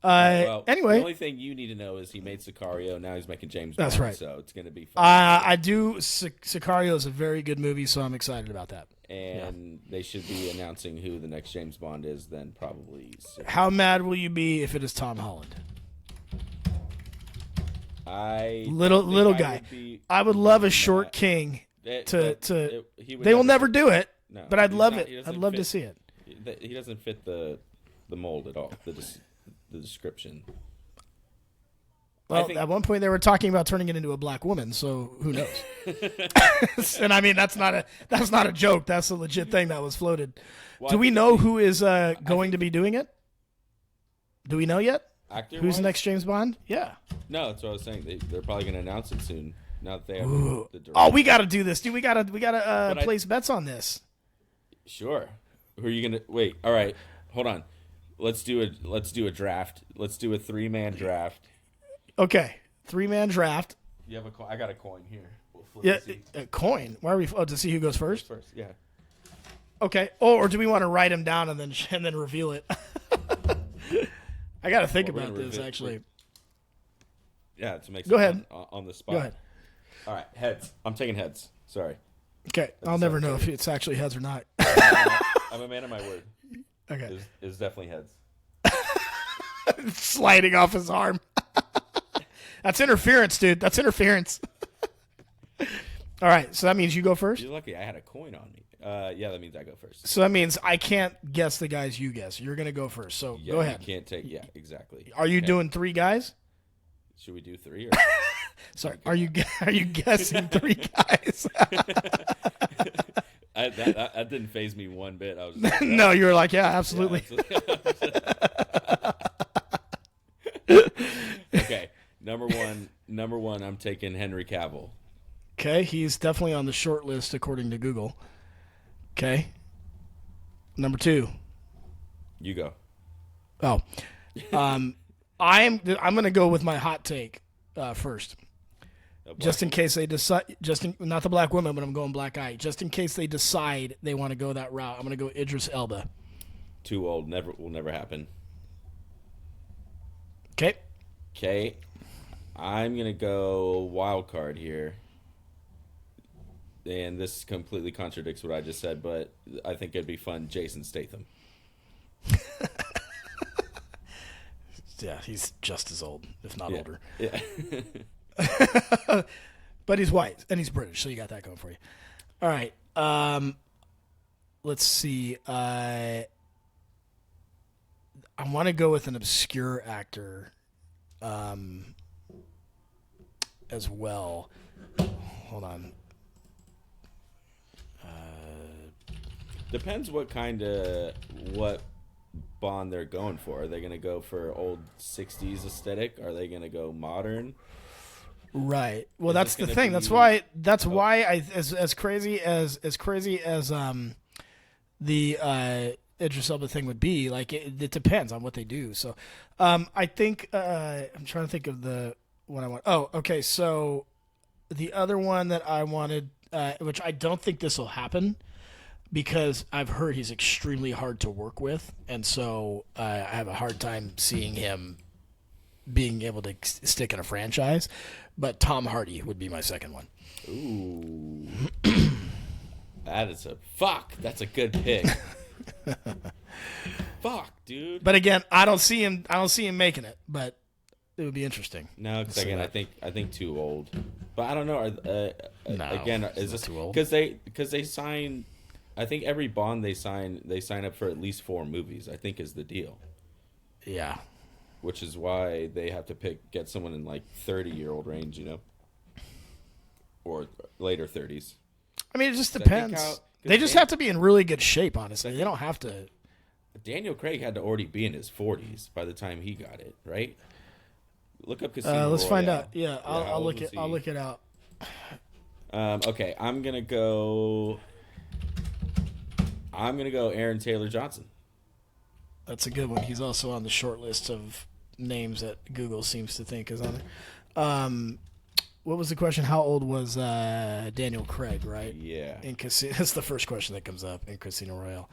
well, Anyway. the only thing you need to know is he made Sicario. Now he's making James Bond. That's right. So it's going to be fun. I do. Sicario is a very good movie, so I'm excited about that. And they should be announcing who the next James Bond is then probably soon. How mad will you be if it is Tom Holland? Little guy. I would love a short king they will never do it, No, but I'd love not- it. I'd love to see it. He doesn't fit the mold at all. The description. Well, at one point they were talking about turning it into a black woman, so who knows? And I mean, that's not a joke. That's a legit thing that was floated. Well, Do we know who is going to be doing it? Do we know yet? Who's the next James Bond? Yeah. No, that's what I was saying. They're probably going to announce it soon. Now that they have the director. Oh, we got to do this, dude. We got to place bets on this. Sure. Who are you gonna wait? All right, hold on. Let's do a draft. Let's do a 3-man draft. Okay, 3-man draft. You have I got a coin here. Yeah, a coin. Why are we? Oh, to see who goes first. First, yeah. Okay. Or do we want to write them down and then reveal it? I got to think about this actually. Yeah, to make go ahead on the spot. Go ahead. All right, heads. I'm taking heads. Sorry. Okay, I'll never know if it's actually heads or not. I'm a man of my word. Okay, it's definitely heads. Sliding off his arm. That's interference, dude. That's interference. All right, so that means you go first? You're lucky I had a coin on me. Yeah, that means I go first. So that means I can't guess the guys you guess. You're going to go first, so go ahead. You can't take, yeah, exactly. Are you doing 3 guys? Should we do 3? Or? Sorry, are you guessing 3 guys? That didn't faze me one bit. I was like, no, you were like, yeah, absolutely. Okay, number one, I'm taking Henry Cavill. Okay, he's definitely on the short list according to Google. Okay. Number 2. You go. Oh. I'm going to go with my hot take first. Just in case they decide, not the black woman, but I'm going black eye. Just in case they decide they want to go that route, I'm going to go Idris Elba. Too old. Will never happen. Okay. I'm going to go wild card here. And this completely contradicts what I just said, but I think it'd be fun. Jason Statham. Yeah, he's just as old, if not older. Yeah. But he's white, and he's British, so you got that going for you. All right. Let's see. I want to go with an obscure actor as well. Hold on. Depends what Bond they're going for. Are they going to go for old 60s aesthetic? Are they going to go modern? Right. Well, that's the thing. That's why I as crazy as the Idris Elba thing would be, like it depends on what they do. So I think I'm trying to think of the one I want. Oh, okay. So the other one that I wanted, which I don't think this will happen, because I've heard he's extremely hard to work with, and so I have a hard time seeing him being able to stick in a franchise. But Tom Hardy would be my second one. Ooh. That's a good pick. Fuck, dude. But again, I don't see him making it, but it would be interesting. No, because again, I think too old. But I don't know. No, again, is this too old? Because they sign. I think every Bond they sign up for at least 4 movies, I think is the deal. Yeah. Which is why they have to get someone in like 30-year-old range, or later 30s. I mean, it just depends. They just have to be in really good shape, honestly. They don't have to. Daniel Craig had to already be in his 40s by the time he got it, right? Look up Casino Let's Royale. find out. Yeah, I'll look it. I'll look it out. Okay, I'm gonna go Aaron Taylor Johnson. That's a good one. He's also on the short list of names that Google seems to think is on there. What was the question? How old was Daniel Craig, right? Yeah. That's the first question that comes up in Casino Royale.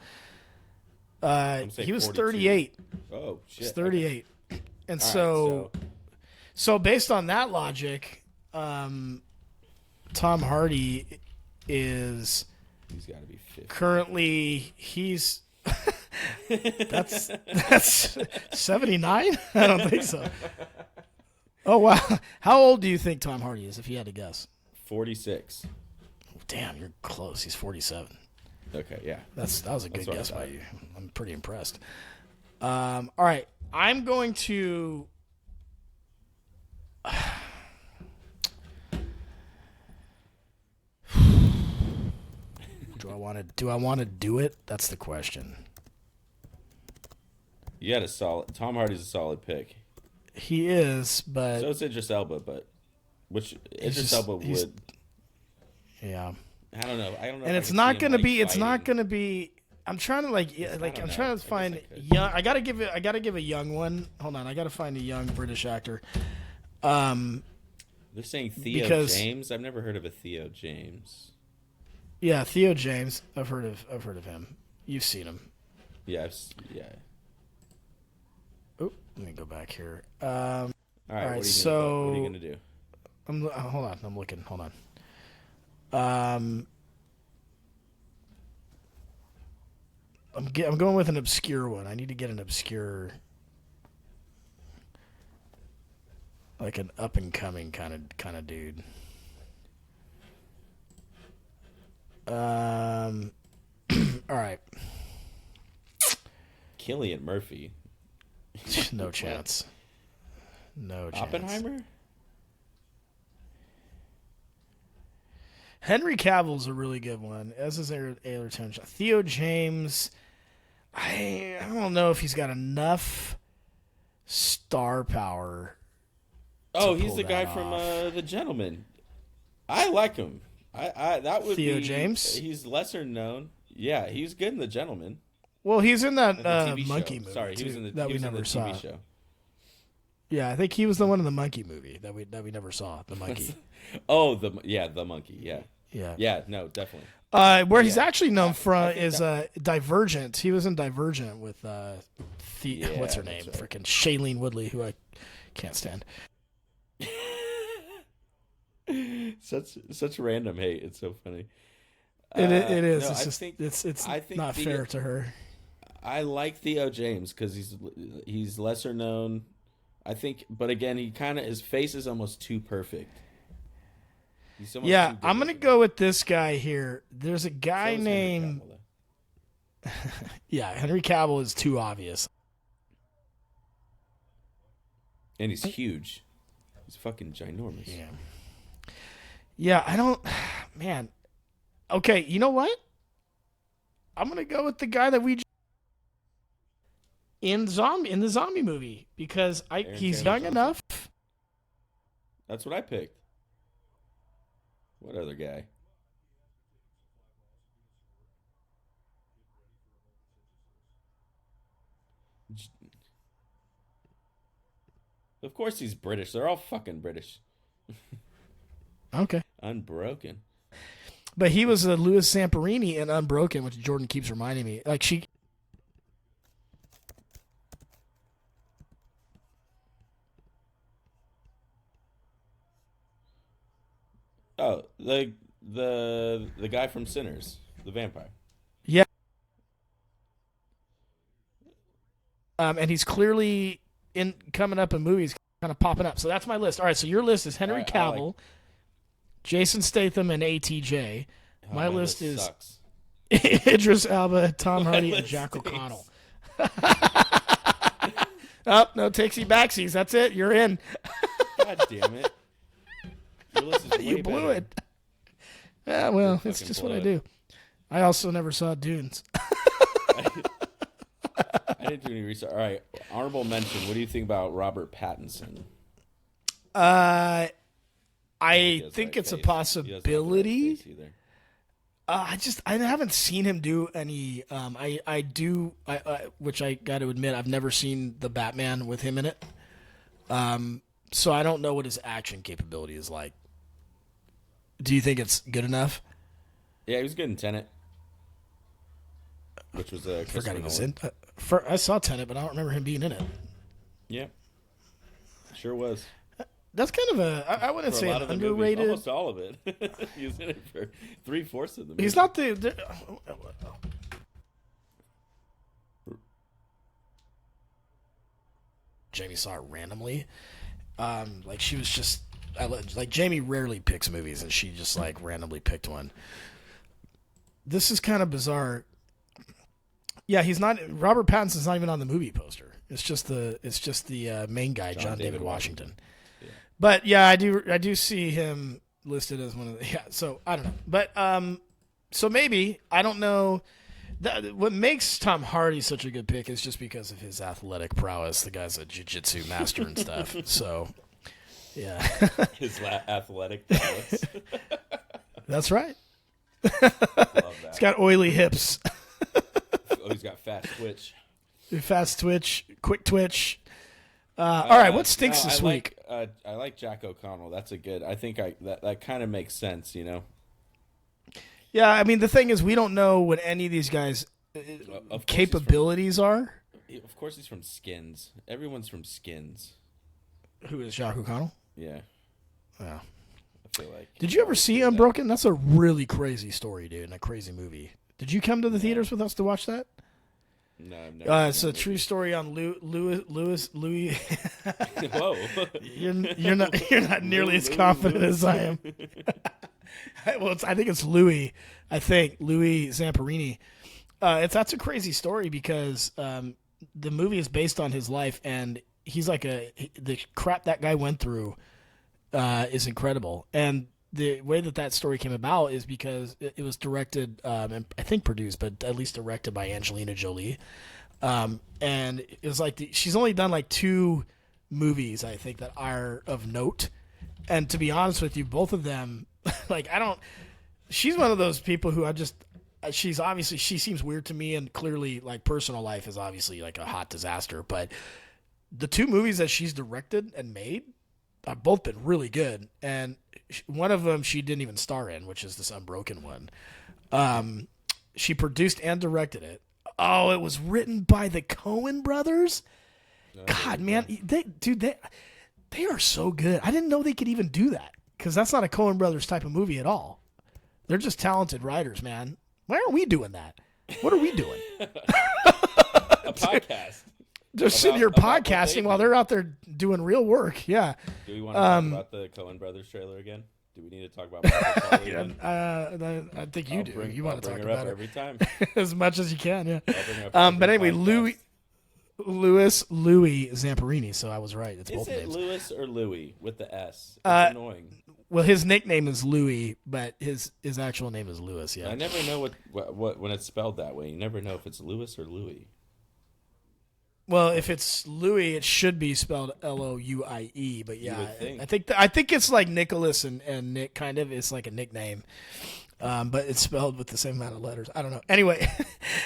He was 42. 38. Oh, shit. He's 38. Okay. And so based on that logic, Tom Hardy is... He's got to be 50. Currently, he's... that's 79? I don't think so. Oh, wow. How old do you think Tom Hardy is, if you had to guess? 46. Damn, you're close. He's 47. Okay, yeah. That was a good guess by you. I'm pretty impressed. All right. I'm going to... Do I want to do it? That's the question. You had Tom Hardy's a solid pick. He is, but so is Idris Elba, Idris Elba would. Yeah. I don't know. And it's not going to be. It's not going to be. I'm trying to I'm trying to find young. I gotta give a young one. Hold on. I gotta find a young British actor. They're saying Theo because James. I've never heard of a Theo James. yeah, Theo James. I've heard of him. You've seen him. Yeah, yeah. Oh, let me go back here. All right. What so are you gonna do? hold on. I'm looking. Hold on. I'm going with an obscure one. I need to get an obscure, like an up and coming kind of dude. All right. Cillian Murphy. No chance. No chance. Oppenheimer? Henry Cavill's a really good one, as is Aylerton. Theo James, I don't know if he's got enough star power. Oh, he's the guy from The Gentleman. I like him. I that would Theo be James? He's lesser known. Yeah, he's good in The Gentleman. Well, he's in that TV monkey show. movie. Sorry, he was in the never saw. TV show. Yeah, I think he was the one in the monkey movie that we never saw. The monkey. The monkey. Yeah. Yeah. Yeah. No, definitely. Where he's actually known from is Divergent. He was in Divergent with what's her name? Right. Freaking Shailene Woodley, who I can't stand. Such random hate. It's so funny. It is. No, It's not fair to her. I like Theo James because he's lesser known. I think, but again, his face is almost too perfect. Yeah, I'm gonna go with this guy here. There's a guy named yeah, Henry Cavill is too obvious, and he's huge. He's fucking ginormous. Yeah. I don't, man. Okay, you know what? I'm gonna go with the guy that we in the zombie movie because he's young enough. That's what I picked. What other guy? Of course he's British. They're all fucking British. Okay. Unbroken. But he was a Louis Zamperini in Unbroken, which Jordan keeps reminding me. Like she. Oh, the guy from Sinners, the vampire. Yeah. And he's clearly coming up in movies, kind of popping up. So that's my list. All right, so your list is Henry Cavill, Jason Statham, and ATJ. My list is sucks. Idris Elba, Tom Hardy, and Jack O'Connell. Oh, no takesy backsies. That's it. You're in. God damn it. Your list is way You blew better. it. Yeah, well, it's just what I do. I also never saw Dunes. I didn't do any research. All right, honorable mention. What do you think about Robert Pattinson? I think it's a possibility. I haven't seen him do any. Which I got to admit, I've never seen the Batman with him in it. So I don't know what his action capability is like. Do you think it's good enough? Yeah, he was good in Tenet, which was a. Forgot he was in. I saw Tenet, but I don't remember him being in it. Yeah, sure was. That's kind of I wouldn't say an underrated. Movies, almost all of it. He was in it for 3/4 of the movie. He's not the Jamie saw it randomly. Like she was just like Jamie rarely picks movies, and she just like randomly picked one. This is kind of bizarre. Yeah, he's not. Robert Pattinson's not even on the movie poster. It's just the main guy, John David Washington. Yeah. But yeah, I do see him listed as one of the. Yeah, so I don't know, but so maybe I don't know. What makes Tom Hardy such a good pick is just because of his athletic prowess. The guy's a jiu-jitsu master and stuff. So, yeah. His athletic prowess. That's right. Love that. He's got oily hips. Oh, he's got fast twitch. Fast twitch, quick twitch. All right, what stinks this week? I like Jack O'Connell. That's a good. I think that kind of makes sense. Yeah, I mean the thing is, we don't know what any of these guys' capabilities are. Of course, he's from Skins. Everyone's from Skins. Who is Jack O'Connell? Yeah. Yeah. I feel like. Did you ever see Unbroken? That's a really crazy story, dude, and a crazy movie. Did you come to the theaters with us to watch that? No, I've never. It's a true story on Louis. Whoa. You're not nearly as confident as I am. Well, I think it's Louis. Louis Zamperini. That's a crazy story because the movie is based on his life, and he's like the crap that guy went through is incredible. And the way that story came about is because it was directed and I think produced, but at least directed by Angelina Jolie. And it was like she's only done like 2 movies, I think, that are of note. And to be honest with you, both of them, like she's one of those people who she seems weird to me, and clearly like personal life is obviously like a hot disaster. But the 2 movies that she's directed and made have both been really good. And one of them she didn't even star in, which is this Unbroken one. She produced and directed it. Oh, it was written by the Coen brothers. God, man, they are so good. I didn't know they could even do that, because that's not a Coen brothers type of movie at all. They're just talented writers, man. Why aren't we doing that? What are we doing? A podcast. Just sitting here podcasting while they're out there doing real work. Yeah. Do we want to talk about the Coen Brothers trailer again? Do we need to talk about I think you do. You want to talk about it every time. as much as you can, yeah. But anyway, Louis Zamperini, so I was right. It's both names. Is it Louis or Louis with the S? It's annoying. Well, his nickname is Louis, but his actual name is Louis, yeah. I never know what when it's spelled that way. You never know if it's Louis or Louis. Well, if it's Louis, it should be spelled Louie. But yeah, I think it's like Nicholas and Nick. Kind of, it's like a nickname, but it's spelled with the same amount of letters. I don't know. Anyway,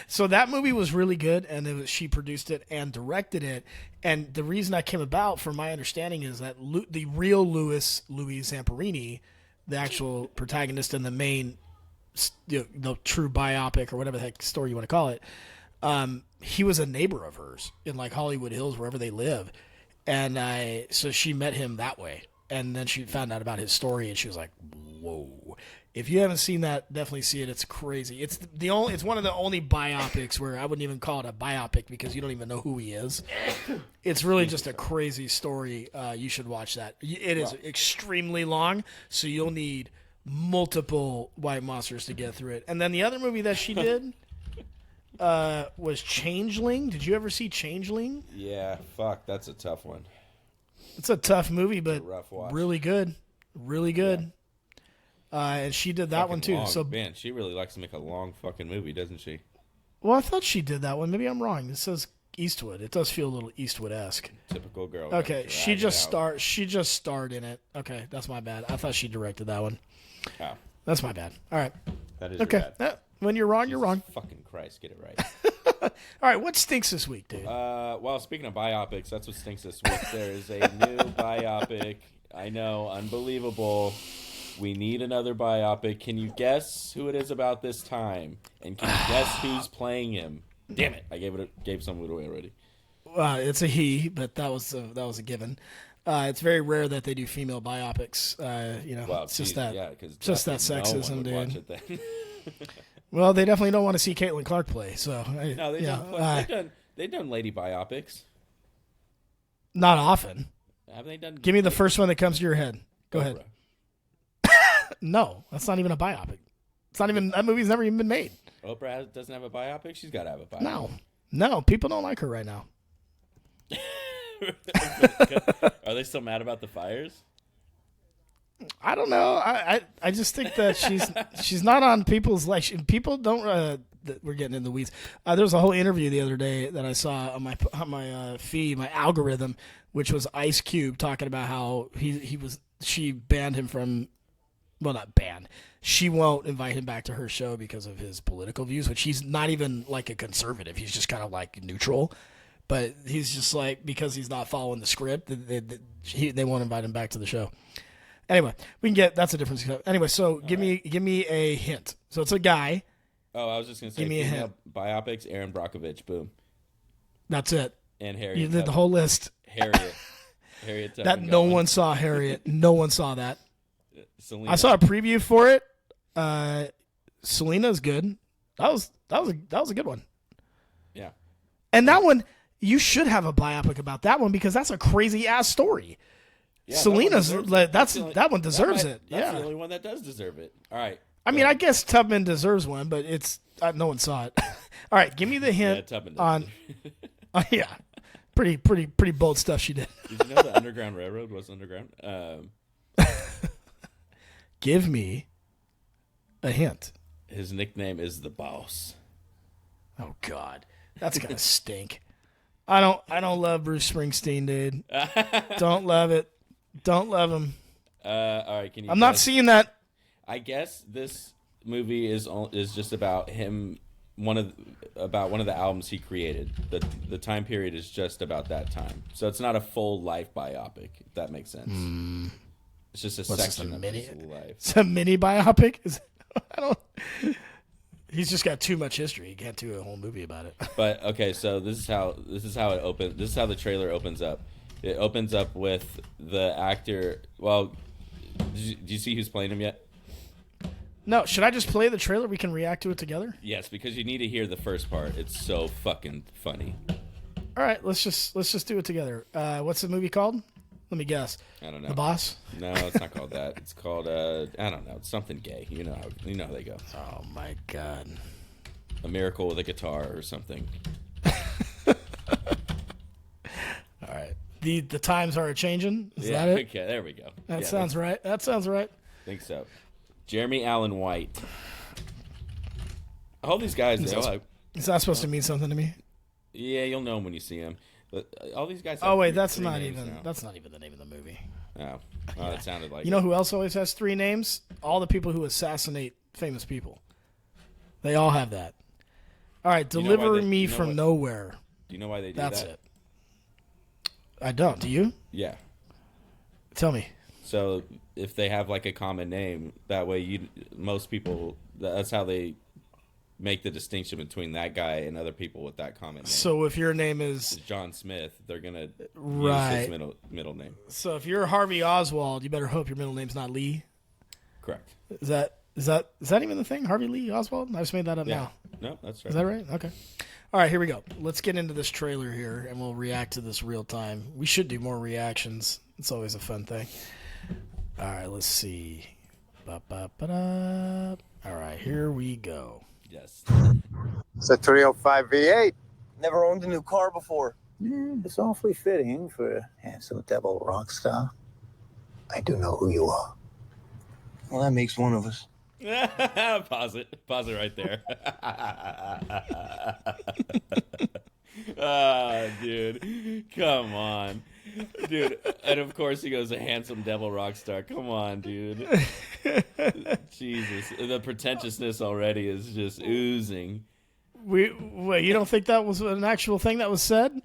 so that movie was really good, and she produced it and directed it. And the reason that came about, from my understanding, is that the real Louis Zamperini, the actual protagonist and the main, the true biopic or whatever the heck story you want to call it. He was a neighbor of hers in like Hollywood Hills, wherever they live. And so she met him that way. And then she found out about his story, and she was like, whoa. If you haven't seen that, definitely see it. It's crazy. It's one of the only biopics where I wouldn't even call it a biopic, because you don't even know who he is. It's really just a crazy story. You should watch that. It is extremely long, so you'll need multiple white monsters to get through it. And then the other movie that she did was Changeling. Did you ever see Changeling? Yeah, fuck, that's a tough one. It's a tough movie, but rough watch. Really good. Really good. Yeah. And she did that one too. Long. So man, she really likes to make a long fucking movie, doesn't she? Well, I thought she did that one. Maybe I'm wrong. It says Eastwood. It does feel a little Eastwood-esque. Typical girl. Okay, she just starred in it. Okay, that's my bad. I thought she directed that one. Oh. That's my bad. All right. That is okay. Bad. When you're wrong, you're wrong. Fucking Christ, get it right. All right, what stinks this week, dude? Well, speaking of biopics, that's what stinks this week. There is a new biopic. I know, unbelievable. We need another biopic. Can you guess who it is about this time? And can you guess who's playing him? Damn it! I gave some of it away already. It's a he, but that was a given. It's very rare that they do female biopics. Well, it's just that sexism, no dude. Well, they definitely don't want to see Caitlin Clark play. So no, they've done lady biopics. Not often. Have they done? Give me the first one that comes to your head. Go ahead. No, that's not even a biopic. It's not even, that movie's never even been made. Oprah doesn't have a biopic? She's got to have a biopic. No, people don't like her right now. Are they still mad about the fires? I don't know. I just think that she's not on people's people don't. We're getting in the weeds. There was a whole interview the other day that I saw on my feed, my algorithm, which was Ice Cube talking about how she banned him from. Well, not banned. She won't invite him back to her show because of his political views, which he's not even like a conservative. He's just kind of like neutral. but he's just like, because he's not following the script, they won't invite him back to the show. Anyway, that's a different stuff. Anyway, so give me a hint. So it's a guy. Oh, I was just gonna say, give me a hint. Biopics, Aaron Brockovich, boom. That's it. And Harriet. You did the whole list. Harriet. That no one saw Harriet. No one saw that. Selena. I saw a preview for it. Selena's good. That was a good one. Yeah. And that one, you should have a biopic about that one because that's a crazy ass story. Yeah, Selena's that one deserves it. That's the only one that does deserve it. All right. I mean, I guess Tubman deserves one, but it's no one saw it. All right, give me the hint on. Yeah, pretty bold stuff she did. Did you know the Underground Railroad was underground? Give me a hint. His nickname is the Boss. Oh God, that's gonna stink. I don't love Bruce Springsteen, dude. Don't love it. Don't love him. All right, can you? I'm not seeing that. I guess this movie is just about him. One of the albums he created. The time period is just about that time, so it's not a full life biopic. If that makes sense. It's just a section of his life. It's a mini biopic. I don't. He's just got too much history. He can't do a whole movie about it. But okay, so this is how it opens. This is how the trailer opens up. It opens up with the actor. Well, do you see who's playing him yet? No. Should I just play the trailer? We can react to it together. Yes, because you need to hear the first part. It's so fucking funny. All right, let's just do it together. What's the movie called? Let me guess. I don't know. The Boss? No, it's not called that. It's called I don't know. It's something gay. You know how they go. Oh my God. A Miracle with a Guitar or something. All right. The times are changing. Is that it? Okay, there we go. That sounds right. That sounds right. I think so. Jeremy Allen White. All these guys. Is that supposed to mean something to me? Yeah, you'll know them when you see them. But all these guys. Oh wait, that's not even the name of the movie. Oh, that sounded like. You know who else always has 3 names? All the people who assassinate famous people. They all have that. All right, Deliver Me from Nowhere. Do you know why they do that? That's it. I don't. Do you? Yeah. Tell me. So if they have like a common name, that way most people. That's how they make the distinction between that guy and other people with that common name. So if your name is John Smith, they're gonna use his middle name. So if you're Harvey Oswald, you better hope your middle name's not Lee. Correct. Is that even the thing? Harvey Lee Oswald? I just made that up now. No, that's right. Is that right? Okay. All right, here we go. Let's get into this trailer here, and we'll react to this real time. We should do more reactions. It's always a fun thing. All right, let's see. Ba-ba-ba-da. All right, here we go. Yes. It's a 305 V8. Never owned a new car before. It's awfully fitting for a handsome devil rock star. I do know who you are. Well, that makes one of us. Pause it right there. Dude, come on, dude. And of course he goes, a handsome devil rock star. Come on, dude. Jesus, the pretentiousness already is just oozing. Wait, you don't think that was an actual thing that was said?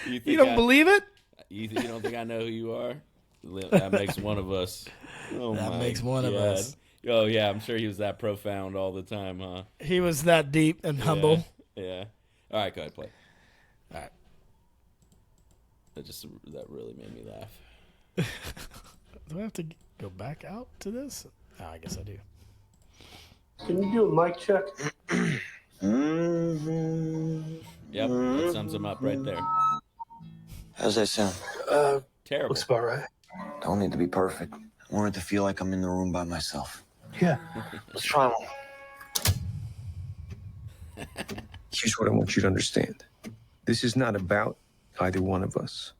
You don't believe it? You don't think I know who you are? That makes one of us. Oh, that makes one of us. Oh, yeah, I'm sure he was that profound all the time, huh? He was that deep and humble. Yeah. All right, go ahead, play. All right. That really made me laugh. Do I have to go back out to this? Oh, I guess I do. Can you do a mic check? Yep, that sums him up right there. How's that sound? Terrible. Looks about right. Don't need to be perfect. I want it to feel like I'm in the room by myself. Yeah. Let's try one. Here's what I want you to understand. This is not about either one of us.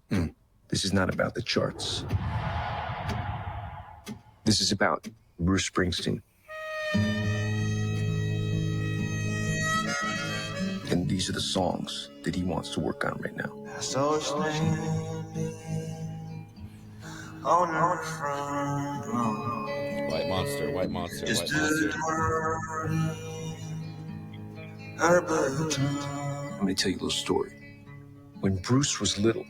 This is not about the charts. This is about Bruce Springsteen. And these are the songs that he wants to work on right now. I saw it standing on the front lawn. White monster, white monster, Just white monster. her blue tongue. I'm going to tell you a little story. When Bruce was little,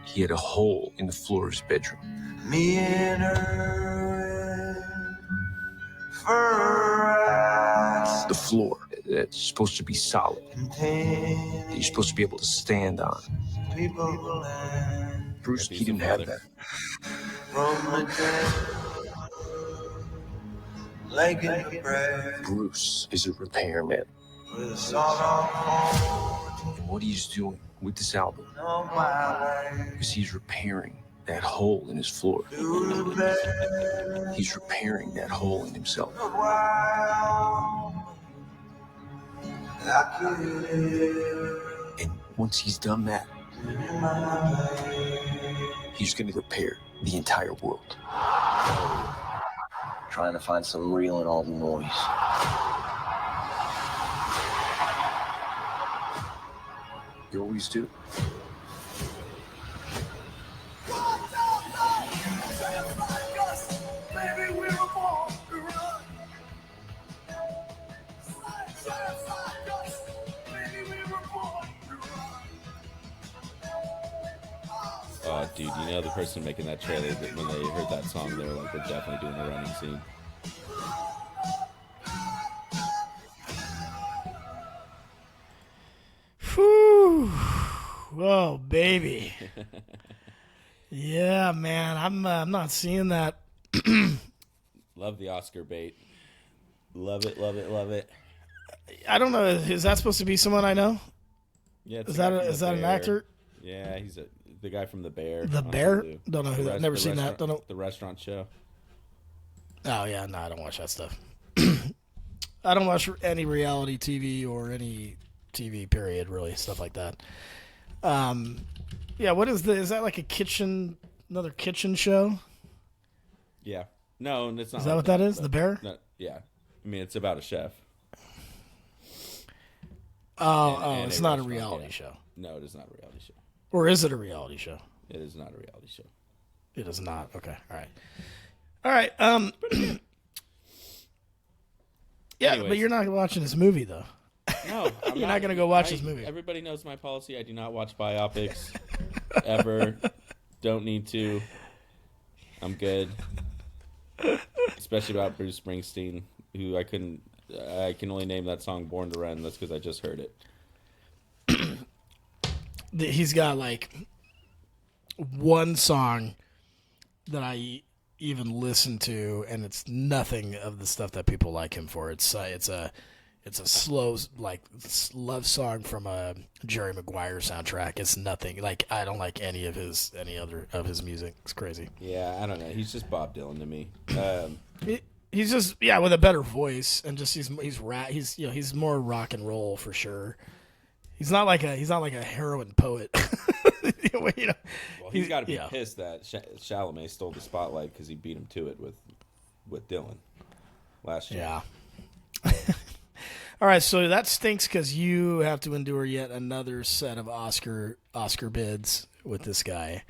he had a hole in the floor of his bedroom. Me and her, the floor that's supposed to be solid, that you're supposed to be able to stand on. Bruce, he didn't have that. Bruce is a repairman. And what he's doing with this album is he's repairing that hole in his floor. He's repairing that hole in himself. And once he's done that, he's going to repair the entire world. Trying to find some real in all the noise. You always do. Dude, you know the person making that trailer, that when they heard that song, they were like, we're definitely doing a running scene. Whew. Whoa, baby. Yeah, man. I'm not seeing that. Love the Oscar bait. Love it, love it, love it. I don't know. Is that supposed to be someone I know? Yeah, it's Is the guy that from is The that an Bear. actor? Yeah, he's the guy from The Bear. The on Bear? Hulu. Don't know who that. Never seen that. Don't know. The restaurant show. Oh yeah, no, I don't watch that stuff. I don't watch any reality TV or any TV period, really, stuff like that. Yeah, what is that like another kitchen show? Yeah. No, it's not. Is that like what that is? The Bear? No, yeah. I mean, it's about a chef. Oh, and it's a not a restaurant, reality yeah. show. No, it is not a reality show. Or is it a reality show? It is not a reality show. It is not. Okay. All right. Yeah, Anyways. but you're not watching this movie, though. No, You're not gonna go watch this movie. Everybody knows my policy. I do not watch biopics ever. Don't need to. I'm good. Especially about Bruce Springsteen, who I can only name that song "Born to Run." That's because I just heard it. He's got like one song that I even listen to, and it's nothing of the stuff that people like him for. It's a slow like love song from a Jerry Maguire soundtrack. It's nothing like I don't like any other of his music. It's crazy. Yeah, I don't know. He's just Bob Dylan to me. He's just with a better voice and just he's more rock and roll for sure. He's not like a heroin poet. Well, he's got to be pissed that Chalamet stole the spotlight because he beat him to it with Dylan last year. Yeah. All right, so that stinks because you have to endure yet another set of Oscar bids with this guy.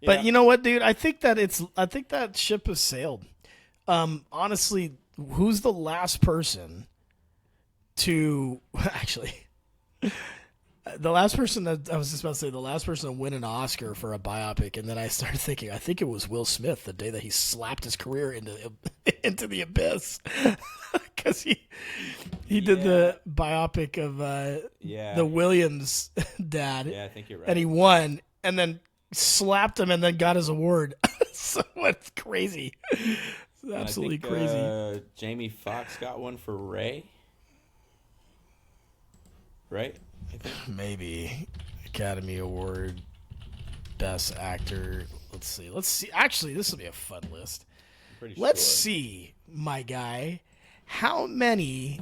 Yeah. But you know what, dude? I think that ship has sailed. Honestly, who's the last person to actually? The last person that I was just about to say, the last person to win an Oscar for a biopic, and then I started thinking, I think it was Will Smith the day that he slapped his career into the abyss, because he did the biopic of the Williams dad. Yeah, I think you're right. And he won, and then slapped him, and then got his award. So it's crazy, it's absolutely crazy. Jamie Foxx got one for Ray, right? Maybe Academy Award, Best Actor. Let's see. Actually, this will be a fun list. Let's see, my guy, how many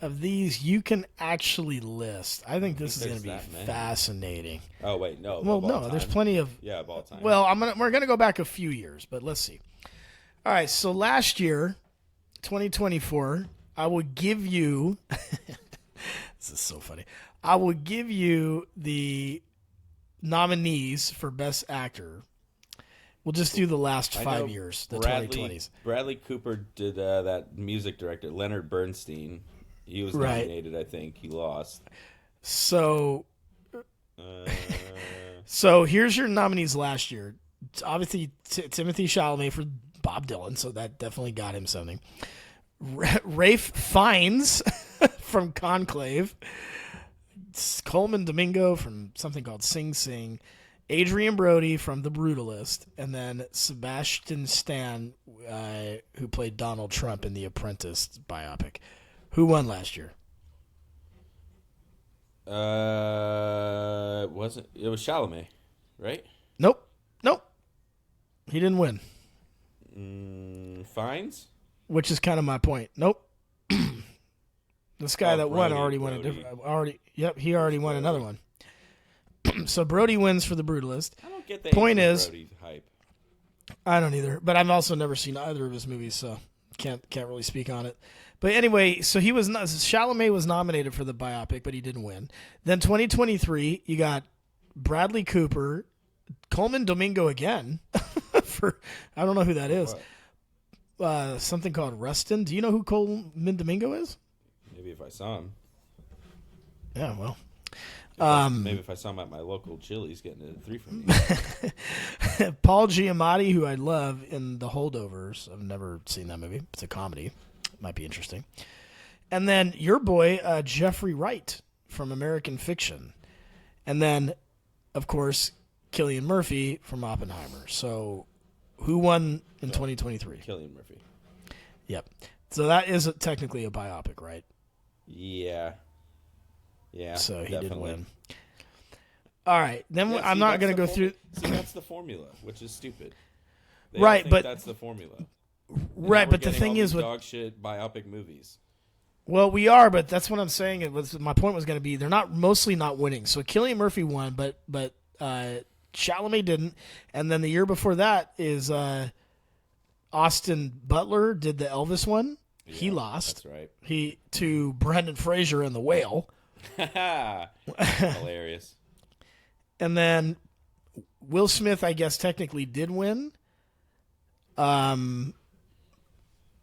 of these you can actually list. I think this is going to be fascinating. Oh wait, no. Well, no, there's plenty of. Yeah, of all time. Well, we're going to go back a few years, but let's see. All right, so last year, 2024, I will give you. This is so funny. I will give you the nominees for Best Actor. We'll just do the last 5 years, the 2020s. Bradley Cooper did that music director, Leonard Bernstein. He was nominated, I think. He lost. So Uh, so here's your nominees last year. It's obviously Timothy Chalamet for Bob Dylan, so that definitely got him something. Rafe Fiennes from Conclave. Coleman Domingo from something called Sing Sing. Adrian Brody from The Brutalist, and then Sebastian Stan, who played Donald Trump in The Apprentice biopic. Who won last year? it was Chalamet, right? Nope. He didn't win. Fines? Which is kind of my point. Nope. This guy that won Brody, already won a Brody. different. He already won another one. So Brody wins for The Brutalist. I don't get the Point Adrian is- Brody hype. I don't either, but I've also never seen either of his movies, so can't really speak on it. But anyway, so Chalamet was nominated for the biopic, but he didn't win. Then 2023, you got Bradley Cooper, Coleman Domingo again for I don't know who that is. Something called Rustin. Do you know who Coleman Domingo is? Maybe if I saw him. Yeah, well. Maybe if I saw him at my local Chili's getting a 3 from me. Paul Giamatti, who I love in The Holdovers. I've never seen that movie. It's a comedy. Might be interesting. And then your boy, Jeffrey Wright from American Fiction. And then, of course, Cillian Murphy from Oppenheimer. So who won in 2023? Cillian Murphy. Yep. So that is technically a biopic, right? Yeah. Yeah. So he definitely. didn't win. All right. Then Yeah, I'm see, not that's going to the go through. See, that's the formula, which is stupid. They Right, all think but- that's the formula. Right, Now we're but the getting thing all is these with dog shit biopic movies. Well, we are, but that's what I'm saying. It was my point was going to be they're mostly not winning. So Cillian Murphy won, but Chalamet didn't. And then the year before that is Austin Butler did the Elvis one. He lost. That's right. He to Brendan Fraser in The Whale. Hilarious. And then Will Smith, I guess, technically did win.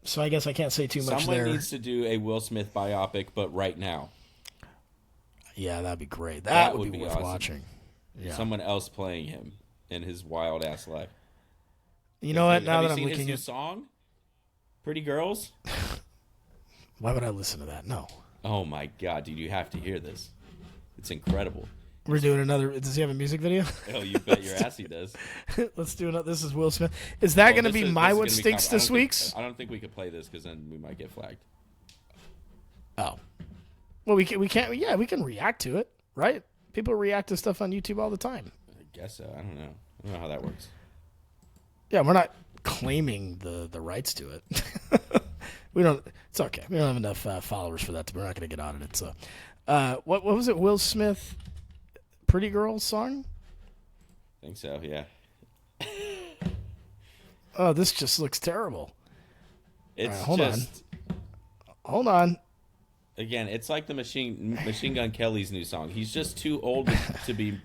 So I guess I can't say too much Someone there. needs to do a Will Smith biopic, but right now. Yeah, that'd be great. That would be worth awesome. watching. Yeah. Someone else playing him in his wild ass life. You know what? Now Have that you I'm seen his looking new at, song, "Pretty Girls"? why would I listen to that? No. Oh my god, dude! You have to hear this. It's incredible. We're doing another. Does he have a music video? Oh, you bet your ass he does. Let's do another. This is Will Smith. Is that going to be My What Stinks this week's? I don't think we could play this because then we might get flagged. Oh. Well, we can't. Yeah, we can react to it, right? People react to stuff on YouTube all the time. I guess so. I don't know. I don't know how that works. Yeah, we're not claiming the rights to it. We don't. It's okay. We don't have enough followers for that. We're not going to get audited. So, what was it? Will Smith, "Pretty Girls" song? I think so. Yeah. Oh, this just looks terrible. It's right, hold on. just Hold on. again. It's like the Machine Gun Kelly's new song. He's just too old to be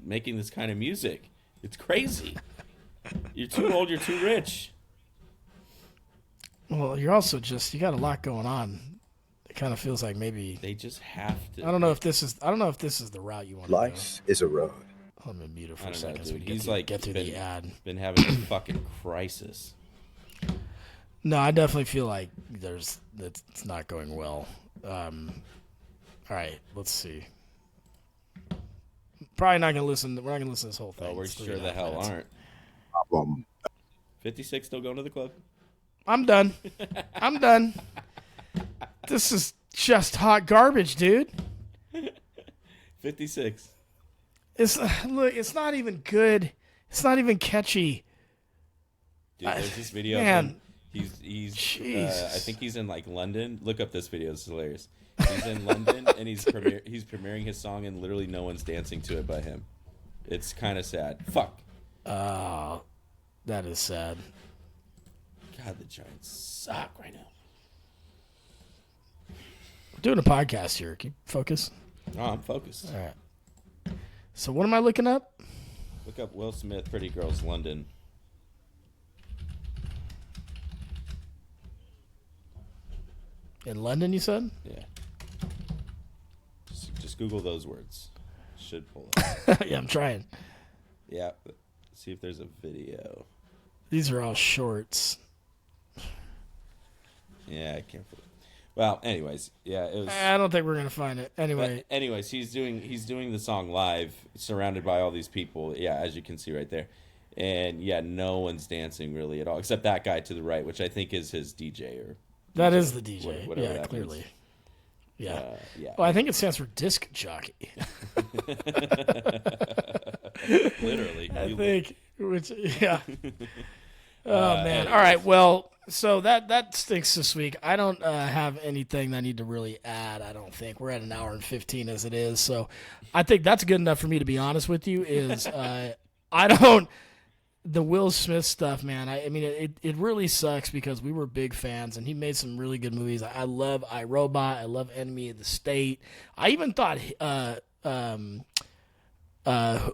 making this kind of music. It's crazy. You're too old. You're too rich. Well, you're also you got a lot going on. It kind of feels like maybe They just have to. I don't know if this is the route you want to go. Life is a road. Let me mute it for I a don't know, second. so we dude. can He's get like through the ad. been having a fucking crisis. No, I definitely feel like it's not going well. All right, let's see. Probably not gonna listen. We're not gonna listen to this whole thing. Oh, we're It's sure the 3.5 hell minutes. aren't. Problem. 56 still going to the club. I'm done. I'm done. This is just hot garbage, dude. 56. It's not even good. It's not even catchy. Dude, there's this video man. of him. He's Jesus. I think he's in like London. Look up this video. It's hilarious. He's in London and he's premiering his song and literally no one's dancing to it but him. It's kind of sad. Fuck. Oh, that is sad. God, the Giants suck right now. We're doing a podcast here. Keep focus. Oh, I'm focused. All right. So what am I looking up? Look up Will Smith, Pretty Girls, London. In London, you said? Yeah. Just Just Google those words. Should pull it. Yeah, I'm trying. Yeah. See if there's a video. These are all shorts. Yeah, I can't. Well, anyways, yeah, it was. I don't think we're gonna find it. Anyway. But anyways, he's doing the song live, surrounded by all these people. Yeah, as you can see right there, and yeah, no one's dancing really at all, except that guy to the right, which I think is his DJ or. That is the DJ. Whatever Yeah, that clearly. means. Yeah. Yeah. Well, I think it stands for disc jockey. Literally. I think. Which, yeah. Oh man. Anyways. All right. Well, so that stinks this week. I don't have anything that I need to really add. I don't think we're at an hour and 15 as it is. So I think that's good enough for me to be honest with you. Is I don't. The Will Smith stuff, man. I mean, it really sucks because we were big fans, and he made some really good movies. I love iRobot. I love Enemy of the State. I even thought,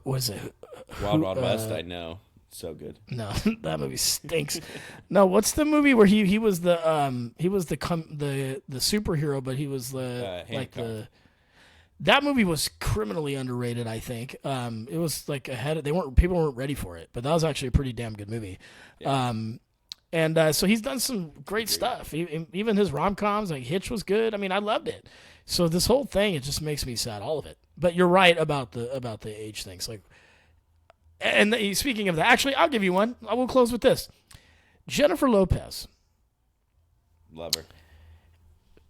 what is it? Wild Wild West. I know, so good. No, that movie stinks. No, what's the movie where he was the superhero, but he was That movie was criminally underrated, I think. It was like people weren't ready for it, but that was actually a pretty damn good movie. Yeah. So he's done some great stuff. Even his rom-coms, like Hitch was good. I mean, I loved it. So this whole thing, it just makes me sad, all of it. But you're right about the age things. Like, and speaking of that, actually, I'll give you one. I will close with this. Jennifer Lopez. Love her.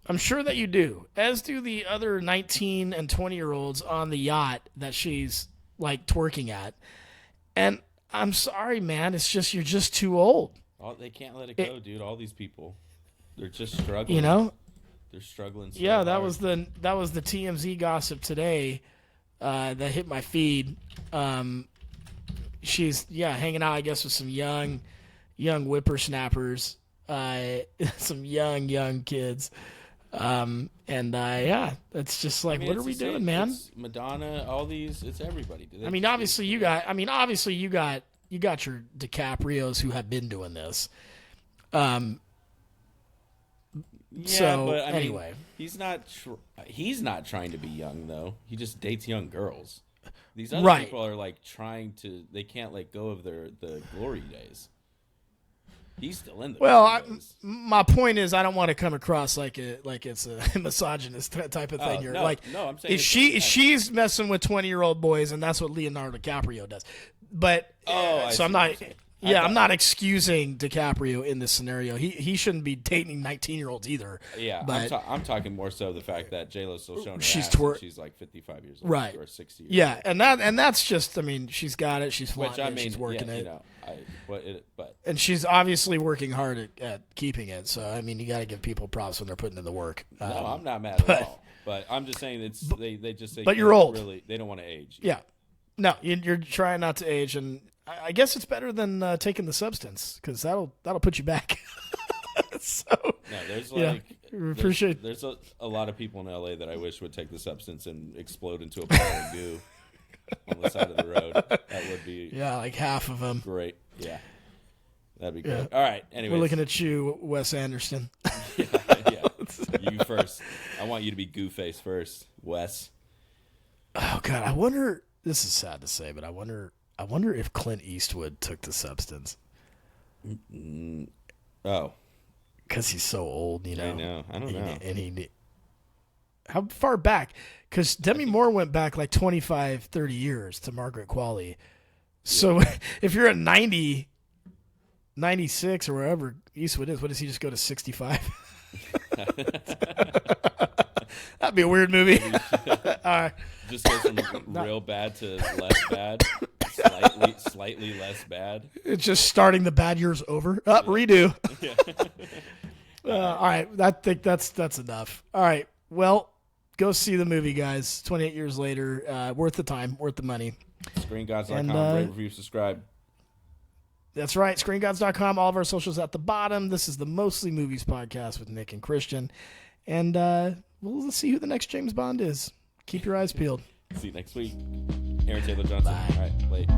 I'm sure that you do, as do the other 19 and 20-year-olds on the yacht that she's, like, twerking at. And I'm sorry, man. It's just you're just too old. They can't let it go, dude. All these people. They're just struggling. You know? They're struggling so Yeah, that hard. was the TMZ gossip today that hit my feed. She's, hanging out, I guess, with some young whippersnappers, some young kids. It's just like, what are we doing, man? It's Madonna, all these, it's everybody. Obviously you got your DiCaprios who have been doing this. But anyway, he's not trying to be young though. He just dates young girls. These other people are like they can't let go of the glory days. He's still in the my point is, I don't want to come across like it's a misogynist type of thing here. I'm saying she's messing with 20-year-old boys, and that's what Leonardo DiCaprio does. But I'm not excusing DiCaprio in this scenario. He shouldn't be dating 19-year-olds either. Yeah, but I'm talking more so the fact that J-Lo's still showing her she's ass and she's like 55 years old, right? Or 60 years yeah, old. and that's just, I mean, she's got it. She's flaunting it. She's working it. And she's obviously working hard at keeping it. So I mean, you got to give people props when they're putting in the work. No, I'm not mad at all. But I'm just saying they just say. But you're old. Really, they don't want to age. Yeah, no, you're trying not to age, and I guess it's better than taking the substance because that'll put you back. So no, there's there's a lot of people in LA that I wish would take the substance and explode into a pile of goo on the side of the road. That would be like half of them. Great, yeah, that'd be great. All right, anyway, we're looking at you, Wes Anderson. yeah, you first. I want you to be goo face first, Wes. Oh God, I wonder. This is sad to say, but I wonder if Clint Eastwood took the substance. Oh. Because he's so old, you know. I know. I don't know. And how far back? Because Demi Moore went back like 25, 30 years to Margaret Qualley. So if you're at 90, 96 or wherever Eastwood is, what does he just go to 65? That'd be a weird movie. Just go from real bad to less bad. Slightly less bad. It's just starting the bad years over. Redo. Yeah. All right. I think that's enough. All right. Well, go see the movie, guys. 28 years later. Worth the time. Worth the money. ScreenGods.com. Rate, review, subscribe. That's right. ScreenGods.com. All of our socials at the bottom. This is the Mostly Movies podcast with Nick and Christian. And we'll see who the next James Bond is. Keep your eyes peeled. See you next week. Aaron Taylor Johnson. Bye. All right. Late.